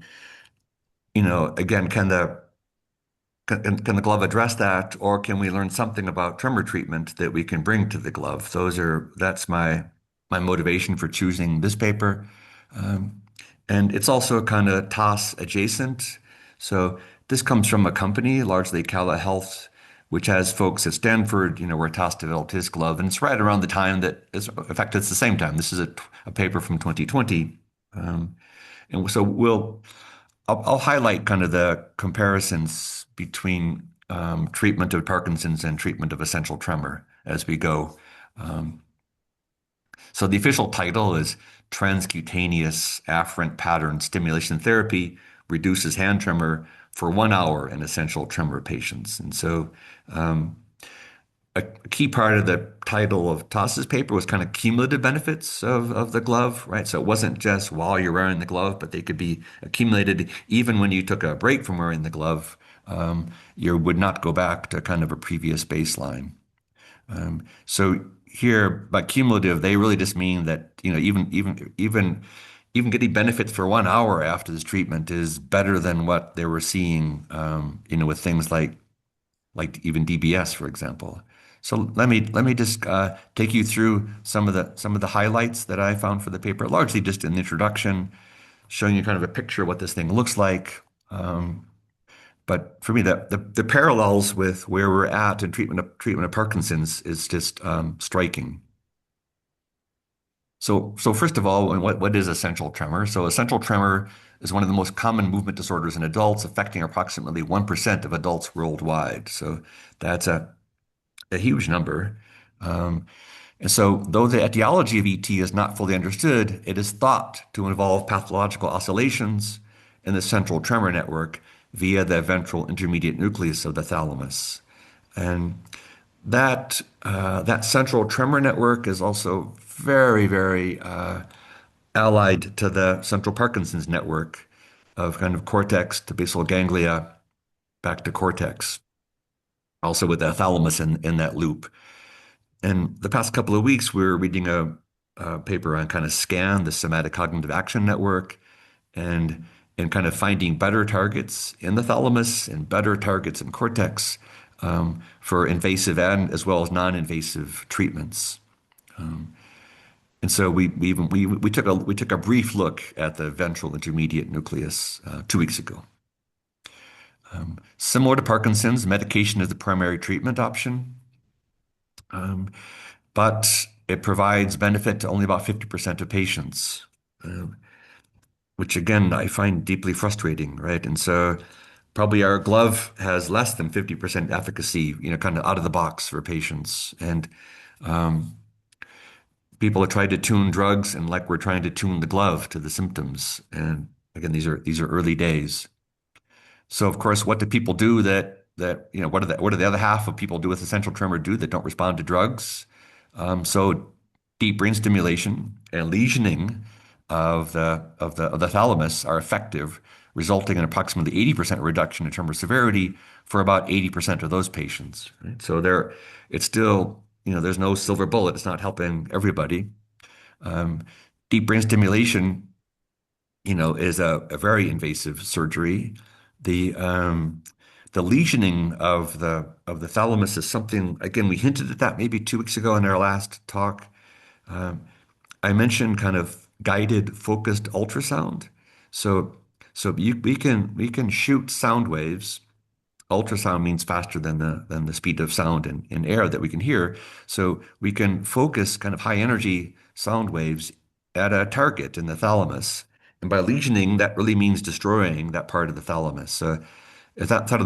[SPEAKER 1] can the glove address that, or can we learn something about tremor treatment that we can bring to the glove? That's my motivation for choosing this paper. And it's also kind of TOS adjacent. So this comes from a company, largely Cala Health, which has folks at Stanford, where TOS developed his glove. And it's right around the time in fact, it's the same time. This is a paper from 2020. And so I'll highlight kind of the comparisons between treatment of Parkinson's and treatment of essential tremor as we go. So the official title is Transcutaneous Afferent Pattern Stimulation Therapy Reduces Hand Tremor for 1 hour in Essential Tremor Patients. And so a key part of the title of TOS's paper was kind of cumulative benefits of the glove, right? So it wasn't just while you're wearing the glove, but they could be accumulated even when you took a break from wearing the glove. You would not go back to kind of a previous baseline. So here, by cumulative, they really just mean that even getting benefits for 1 hour after this treatment is better than what they were seeing, with things like even DBS, for example. So let me just take you through some of the highlights that I found for the paper, largely just an introduction, showing you kind of a picture of what this thing looks like. But for me, the parallels with where we're at in treatment of Parkinson's is just striking. So first of all, what is essential tremor? So essential tremor is one of the most common movement disorders in adults, affecting approximately 1% of adults worldwide. So that's a huge number. And so though the etiology of ET is not fully understood, it is thought to involve pathological oscillations in the central tremor network via the ventral intermediate nucleus of the thalamus. And that central tremor network is also very, very allied to the central Parkinson's network of kind of cortex to basal ganglia back to cortex, also with the thalamus in that loop. And the past couple of weeks, we were reading a paper on kind of SCAN, the Somatic Cognitive Action Network, and kind of finding better targets in the thalamus and better targets in cortex for invasive and as well as non-invasive treatments. And so we took a brief look at the ventral intermediate nucleus 2 weeks ago. Similar to Parkinson's, medication is the primary treatment option, but it provides benefit to only about 50% of patients, which again I find deeply frustrating, right? And so probably our glove has less than 50% efficacy, kind of out of the box for patients. And people have tried to tune drugs, and like we're trying to tune the glove to the symptoms. And again, these are early days. So of course, what do people do what do the other half of people do with essential tremor do that don't respond to drugs? So deep brain stimulation and lesioning of the thalamus are effective, resulting in approximately 80% reduction in tremor severity for about 80% of those patients. Right? So it's still, there's no silver bullet. It's not helping everybody. Deep brain stimulation, is a very invasive surgery. The lesioning of the thalamus is something, again, we hinted at that maybe 2 weeks ago in our last talk. I mentioned kind of guided focused ultrasound. So we can shoot sound waves. Ultrasound means faster than the speed of sound in air that we can hear. So we can focus kind of high energy sound waves at a target in the thalamus. And by lesioning, that really means destroying that part of the thalamus. So if that part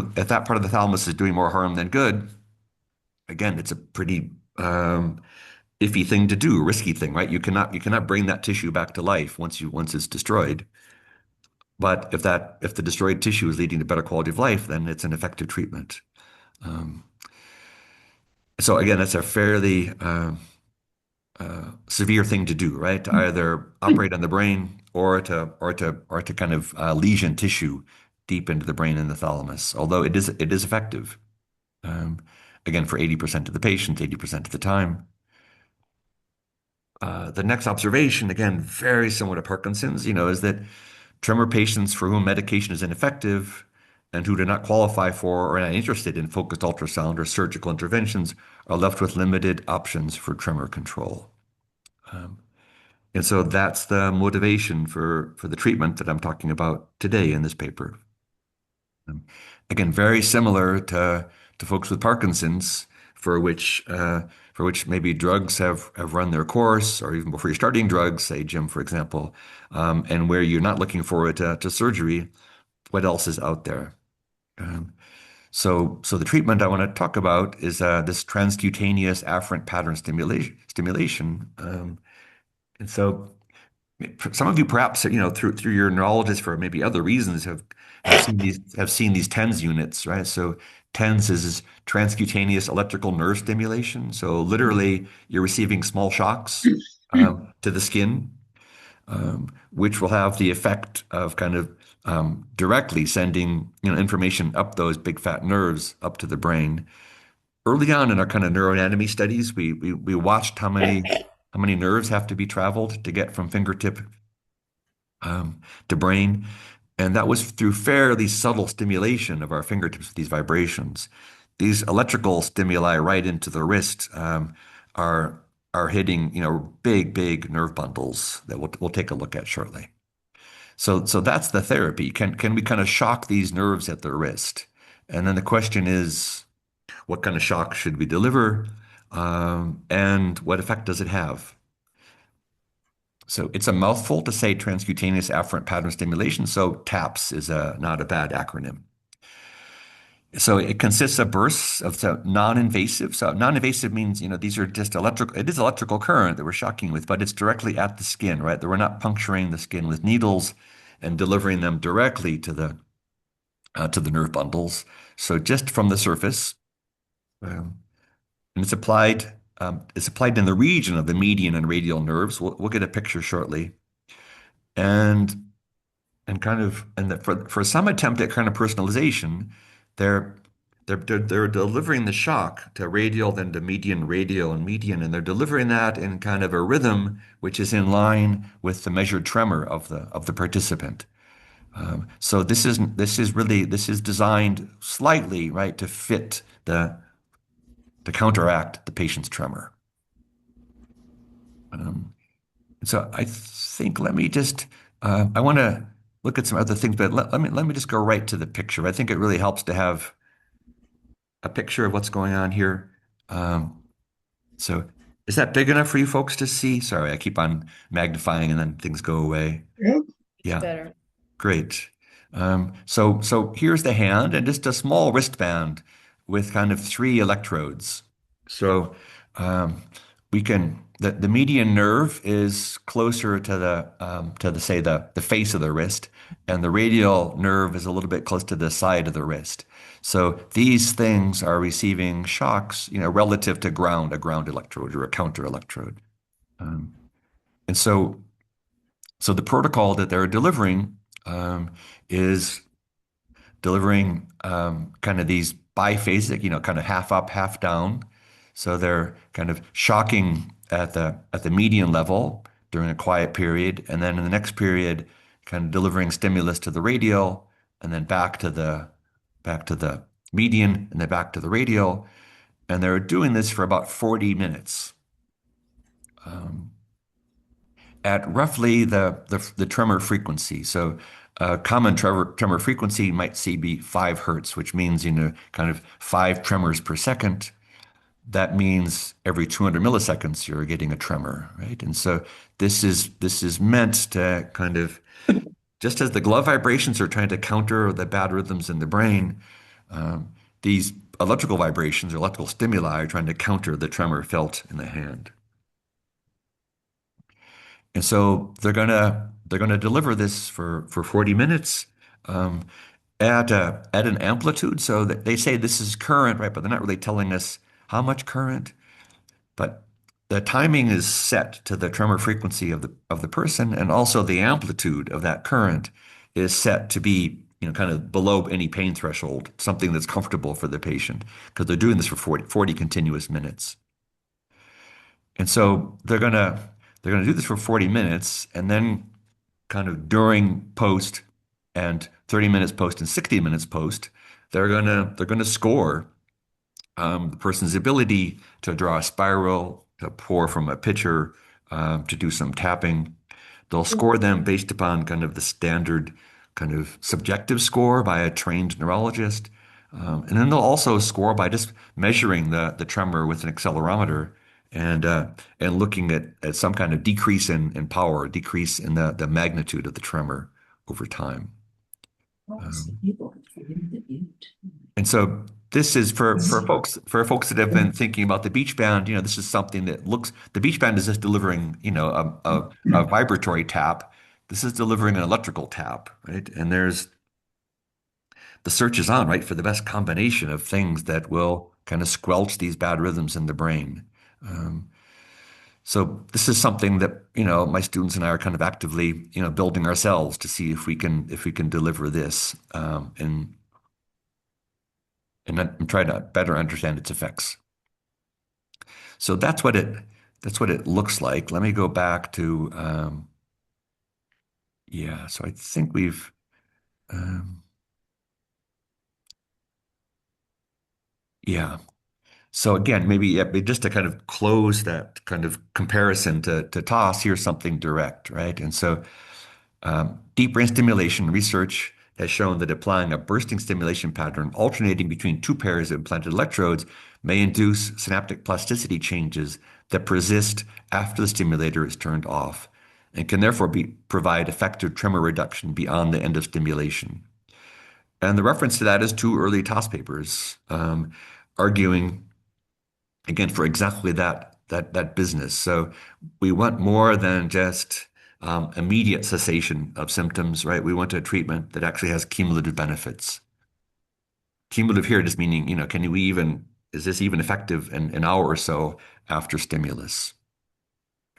[SPEAKER 1] of the thalamus is doing more harm than good, again, it's a pretty iffy thing to do, risky thing, right? You cannot bring that tissue back to life once it's destroyed. But if the destroyed tissue is leading to better quality of life, then it's an effective treatment. So again, it's a fairly severe thing to do, right? To either operate on the brain or to kind of lesion tissue deep into the brain and the thalamus. Although it is effective. Again, for 80% of the patients, 80% of the time. The next observation, again, very similar to Parkinson's, is that tremor patients for whom medication is ineffective and who do not qualify for or are not interested in focused ultrasound or surgical interventions are left with limited options for tremor control. And so that's the motivation for the treatment that I'm talking about today in this paper. Again, very similar to folks with Parkinson's, for which maybe drugs have run their course, or even before you're starting drugs, say Jim, for example, and where you're not looking forward to surgery, what else is out there? So the treatment I want to talk about is this transcutaneous afferent pattern stimulation. And so some of you perhaps, through your neurologist for maybe other reasons have seen these TENS units, right? So TENS is transcutaneous electrical nerve stimulation. So literally you're receiving small shocks to the skin, which will have the effect of kind of directly sending, information up those big fat nerves up to the brain. Early on in our kind of neuroanatomy studies, we watched how many nerves have to be traveled to get from fingertip to brain. And that was through fairly subtle stimulation of our fingertips with these vibrations. These electrical stimuli right into the wrist are hitting, big nerve bundles that we'll take a look at shortly. So that's the therapy. Can we kind of shock these nerves at the wrist? And then the question is, what kind of shock should we deliver? And what effect does it have? So it's a mouthful to say transcutaneous afferent pattern stimulation. So TAPS is not a bad acronym. So it consists of bursts of non-invasive. So non-invasive means, these are just it is electrical current that we're shocking with, but it's directly at the skin, right? That we're not puncturing the skin with needles and delivering them directly to the nerve bundles. So just from the surface, and it's applied in the region of the median and radial nerves. We'll get a picture shortly, and for some attempt at kind of personalization, there they're delivering the shock to radial, then to median, radial, and median, and they're delivering that in kind of a rhythm which is in line with the measured tremor of the participant. So this is designed slightly, right, to fit to counteract the patient's tremor. So I think let me just I want to look at some other things, but let me just go right to the picture. I think it really helps to have a picture of what's going on here. So is that big enough for you folks to see? Sorry, I keep on magnifying and then things go away.
[SPEAKER 12] Yep.
[SPEAKER 1] Yeah.
[SPEAKER 7] Better.
[SPEAKER 1] Great. So here's the hand and just a small wristband with kind of three electrodes. So um, we can the median nerve is closer to the say the face of the wrist, and the radial nerve is a little bit close to the side of the wrist. So these things are receiving shocks, relative to ground, a ground electrode or a counter electrode. Um, and so the protocol that they're delivering is delivering kind of these biphasic, kind of half up, half down. So they're kind of shocking at the median level during a quiet period, and then in the next period, kind of delivering stimulus to the radial, and then back to the median, and then back to the radial. And they're doing this for about 40 minutes. At roughly the tremor frequency. So common tremor frequency might see be 5 hertz, which means, kind of 5 tremors per second. That means every 200 milliseconds you're getting a tremor, right? And so this is meant to kind of, just as the glove vibrations are trying to counter the bad rhythms in the brain, these electrical vibrations or electrical stimuli are trying to counter the tremor felt in the hand. And so they're gonna deliver this for 40 minutes at an amplitude. So that they say this is current, right? But they're not really telling us how much current. But the timing is set to the tremor frequency of the person, and also the amplitude of that current is set to be, kind of below any pain threshold, something that's comfortable for the patient, because they're doing this for 40 continuous minutes. And so they're gonna do this for 40 minutes, and then kind of during post and 30 minutes post and 60 minutes post, they're gonna score the person's ability to draw a spiral, to pour from a pitcher, to do some tapping. They'll score them based upon kind of the standard kind of subjective score by a trained neurologist. And then they'll also score by just measuring the tremor with an accelerometer and looking at some kind of decrease in power, decrease in the magnitude of the tremor over time. And so this is for folks that have been thinking about the beach band. This is something that looks, the beach band is just delivering, a vibratory tap. This is delivering an electrical tap, right? And the search is on, right, for the best combination of things that will kind of squelch these bad rhythms in the brain. So this is something that, my students and I are kind of actively, building ourselves to see if we can deliver this, and try to better understand its effects. So that's what it looks like. Let me go back to yeah. So I think we've yeah. So again, maybe just to kind of close that kind of comparison to toss, here's something direct, right? And so deep brain stimulation research has shown that applying a bursting stimulation pattern alternating between 2 pairs of implanted electrodes may induce synaptic plasticity changes that persist after the stimulator is turned off and can therefore provide effective tremor reduction beyond the end of stimulation. And the reference to that is 2 early TOS papers arguing again for exactly that business. So we want more than just immediate cessation of symptoms, right? We want a treatment that actually has cumulative benefits. Cumulative here just meaning, is this even effective in an hour or so after stimulus?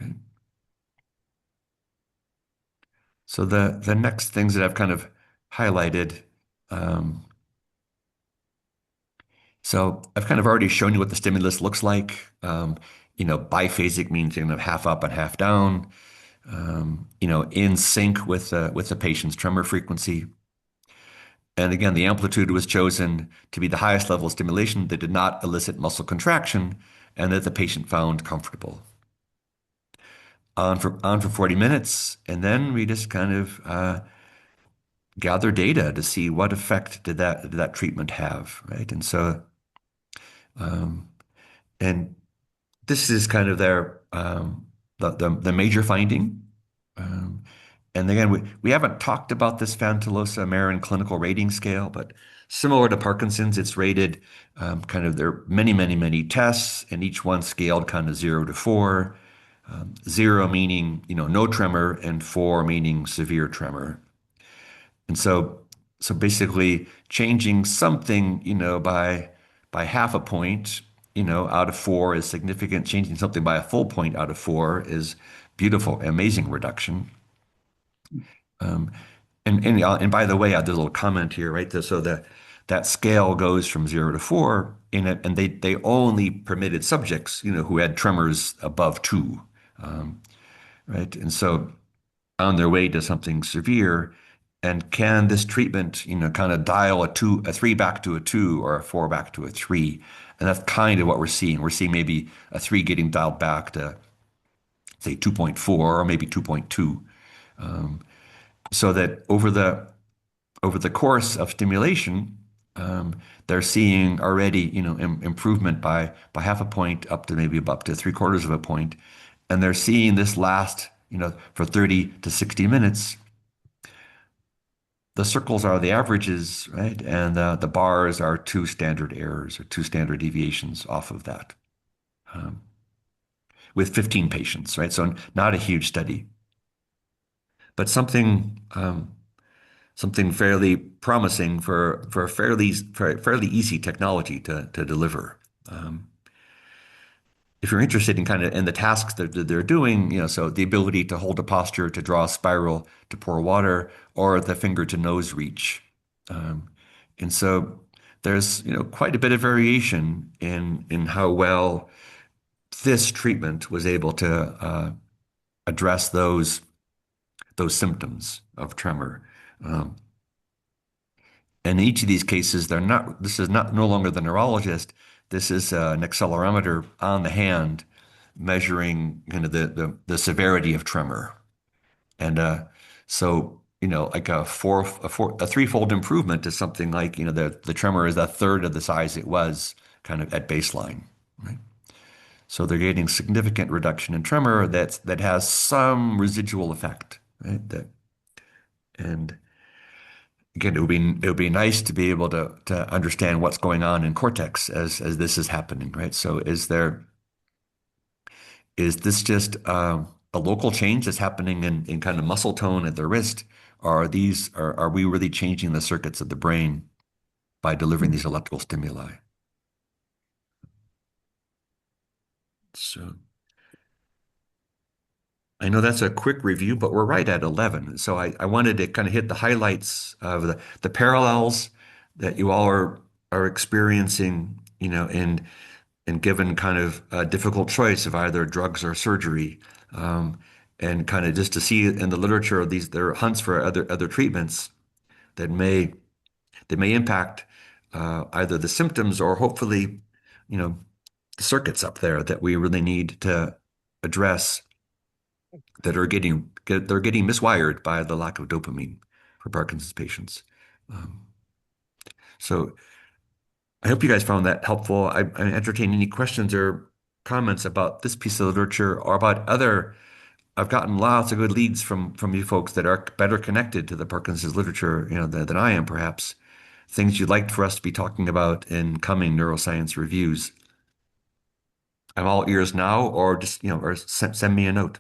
[SPEAKER 1] Okay. So the next things that I've kind of highlighted So I've kind of already shown you what the stimulus looks like. Biphasic means half up and half down. In sync with the patient's tremor frequency. And again, the amplitude was chosen to be the highest level of stimulation that did not elicit muscle contraction and that the patient found comfortable. On for 40 minutes, and then we just kind of gather data to see what effect did that treatment have, right? And so, and this is kind of the major finding. Um, and again, we haven't talked about this Fantalosa Marin clinical rating scale, but similar to Parkinson's, it's rated kind of there are many, many, many tests, and each one scaled kind of 0 to 4. 0 meaning no tremor, and 4 meaning severe tremor. And so basically changing something by half a point out of 4 is significant. Changing something by a full point out of 4 is beautiful, amazing reduction. Um, and by the way, there's a little comment here, right? So that scale goes from 0 to 4 in it, and they only permitted subjects, who had tremors above 2, right? And so on their way to something severe, and can this treatment, kind of dial a 3 back to a 2 or a 4 back to a 3? And that's kind of what we're seeing. We're seeing maybe a 3 getting dialed back to say 2.4 or maybe 2.2. So that over the course of stimulation, they're seeing already, improvement by half a point up to maybe up to 3/4 of a point, and they're seeing this last, for 30 to 60 minutes. The circles are the averages, right, and the bars are 2 standard errors or 2 standard deviations off of that, with 15 patients, right? So not a huge study, but something fairly promising for fairly easy technology to deliver. If you're interested in kind of in the tasks that they're doing, so the ability to hold a posture, to draw a spiral, to pour water, or the finger to nose reach. And so there's quite a bit of variation in how well this treatment was able to address those symptoms of tremor. And in each of these cases, this is not no longer the neurologist. This is an accelerometer on the hand measuring kind of the severity of tremor. And so, like a threefold improvement is something like, the tremor is a third of the size it was kind of at baseline, right? So they're getting significant reduction in tremor that has some residual effect, right? And again, it would be nice to be able to understand what's going on in cortex as this is happening, right? So is this just a local change that's happening in kind of muscle tone at the wrist? Or are we really changing the circuits of the brain by delivering these electrical stimuli? So I know that's a quick review, but we're right at 11. So I wanted to kind of hit the highlights of the parallels that you all are experiencing, and given kind of a difficult choice of either drugs or surgery, and kind of just to see in the literature there are hunts for other treatments that may impact either the symptoms or hopefully, the circuits up there that we really need to address that they're getting miswired by the lack of dopamine for Parkinson's patients. So I hope you guys found that helpful. I entertain any questions or comments about this piece of literature or about other. I've gotten lots of good leads from you folks that are better connected to the Parkinson's literature, than I am, perhaps. Things you'd like for us to be talking about in coming neuroscience reviews. I'm all ears now, or just, or send me a note.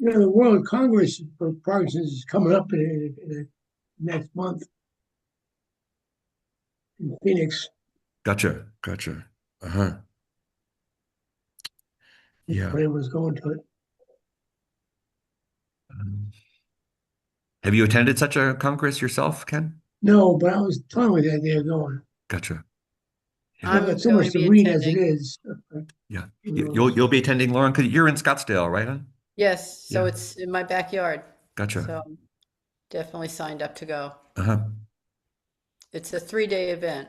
[SPEAKER 12] The World Congress for Parkinson's is coming up in next month in Phoenix.
[SPEAKER 1] Gotcha. Uh-huh. Yeah.
[SPEAKER 12] If anyone's going to it.
[SPEAKER 1] Have you attended such a congress yourself, Ken?
[SPEAKER 12] No, but I was toying with the idea of going.
[SPEAKER 1] Gotcha. Yeah.
[SPEAKER 12] I've
[SPEAKER 7] I'm
[SPEAKER 12] got so
[SPEAKER 7] going
[SPEAKER 12] much
[SPEAKER 7] to
[SPEAKER 12] to
[SPEAKER 7] be
[SPEAKER 12] read as it
[SPEAKER 7] attending.
[SPEAKER 12] is.
[SPEAKER 1] Yeah.
[SPEAKER 12] You
[SPEAKER 1] You'll be attending, Lauren, because you're in Scottsdale, right? Hon?
[SPEAKER 7] Yes, so
[SPEAKER 1] Yeah.
[SPEAKER 7] it's in my backyard.
[SPEAKER 1] Gotcha.
[SPEAKER 7] So I'm definitely signed up to go.
[SPEAKER 1] Uh-huh.
[SPEAKER 7] It's a 3-day event,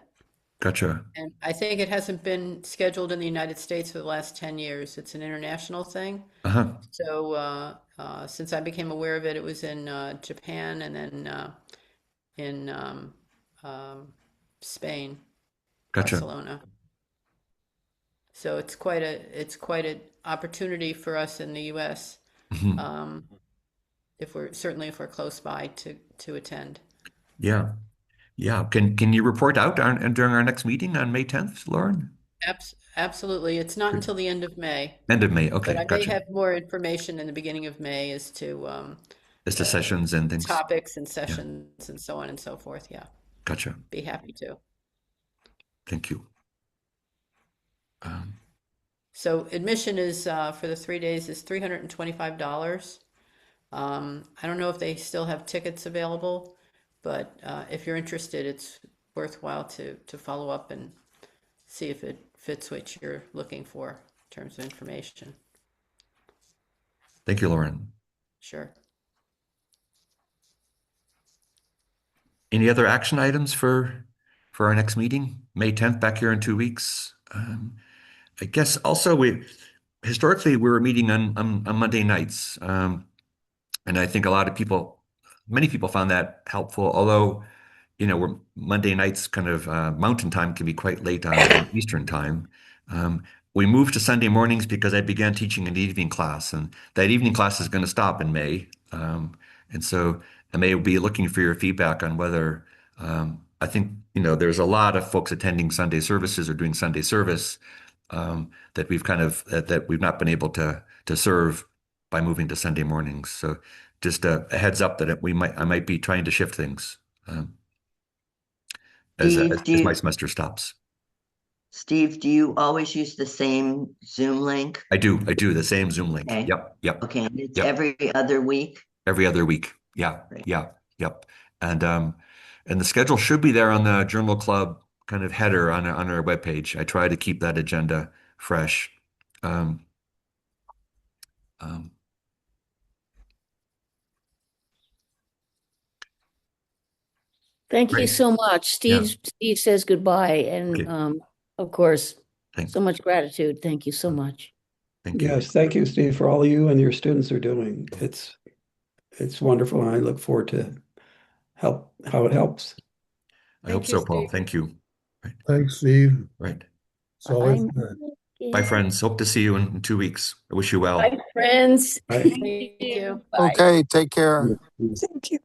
[SPEAKER 1] Gotcha.
[SPEAKER 7] and I think it hasn't been scheduled in the United States for the last 10 years. It's an international thing.
[SPEAKER 1] Uh-huh.
[SPEAKER 7] So since I became aware of it, it was in Japan and then in Spain,
[SPEAKER 1] Gotcha.
[SPEAKER 7] Barcelona. So it's quite an opportunity for us in the U.S.
[SPEAKER 1] Mhm.
[SPEAKER 7] If we're close by to attend.
[SPEAKER 1] Yeah. Yeah. Can you report out during our next meeting on May 10th, Lauren?
[SPEAKER 7] Absolutely. It's not
[SPEAKER 1] Good.
[SPEAKER 7] until the end of May,
[SPEAKER 1] End of May.
[SPEAKER 7] but
[SPEAKER 1] Okay.
[SPEAKER 7] I may
[SPEAKER 1] Gotcha.
[SPEAKER 7] have more information in the beginning of May as to
[SPEAKER 1] As to sessions and things.
[SPEAKER 7] topics and
[SPEAKER 1] Yeah.
[SPEAKER 7] sessions and so on and so forth. Yeah,
[SPEAKER 1] Gotcha.
[SPEAKER 7] be happy to.
[SPEAKER 1] Thank you. Um,
[SPEAKER 7] So admission is for the 3 days is $325. I don't know if they still have tickets available, but if you're interested, it's worthwhile to follow up and see if it fits what you're looking for in terms of information.
[SPEAKER 1] Thank you, Lauren.
[SPEAKER 7] Sure.
[SPEAKER 1] Any other action items for our next meeting? May 10th, back here in 2 weeks. I guess also historically we were meeting on Monday nights. And I think many people found that helpful, although, we're Monday nights kind of mountain time can be quite late on Eastern time. Um, we moved to Sunday mornings because I began teaching an evening class, and that evening class is going to stop in May. And so I may be looking for your feedback on whether I think, there's a lot of folks attending Sunday services or doing Sunday service that that we've not been able to serve by moving to Sunday mornings. So just a heads up that I might be trying to shift things
[SPEAKER 11] Steve,
[SPEAKER 1] as my semester stops.
[SPEAKER 11] Steve, do you always use the same Zoom link?
[SPEAKER 1] I do the same Zoom link.
[SPEAKER 11] Okay.
[SPEAKER 1] Yep.
[SPEAKER 11] Okay, and it's
[SPEAKER 1] Yep.
[SPEAKER 11] every other week?
[SPEAKER 1] Every other week. Yeah.
[SPEAKER 11] Great.
[SPEAKER 1] Yeah. Yep. And the schedule should be there on the Journal Club kind of header on our webpage. I try to keep that agenda fresh. Um, um,
[SPEAKER 8] Thank you
[SPEAKER 1] Great.
[SPEAKER 8] so much.
[SPEAKER 1] Yeah.
[SPEAKER 8] Steve says goodbye, and
[SPEAKER 1] Okay.
[SPEAKER 8] of course,
[SPEAKER 1] Thanks.
[SPEAKER 8] so much gratitude. Thank you so much.
[SPEAKER 1] Thank you.
[SPEAKER 3] Yes, thank you, Steve, for all you and your students are doing. It's wonderful, and I look forward to how it helps.
[SPEAKER 1] I hope
[SPEAKER 7] Thank you,
[SPEAKER 1] so, Paul.
[SPEAKER 7] Steve.
[SPEAKER 1] Thank you. Right.
[SPEAKER 9] Thanks, Steve.
[SPEAKER 1] Right.
[SPEAKER 9] It's always
[SPEAKER 8] Bye.
[SPEAKER 9] good.
[SPEAKER 1] Bye, friends. Hope to see you in 2 weeks. I wish you well.
[SPEAKER 8] Bye, friends.
[SPEAKER 3] Bye.
[SPEAKER 7] Thank you.
[SPEAKER 8] Bye.
[SPEAKER 5] Okay, take care.
[SPEAKER 2] Thank you.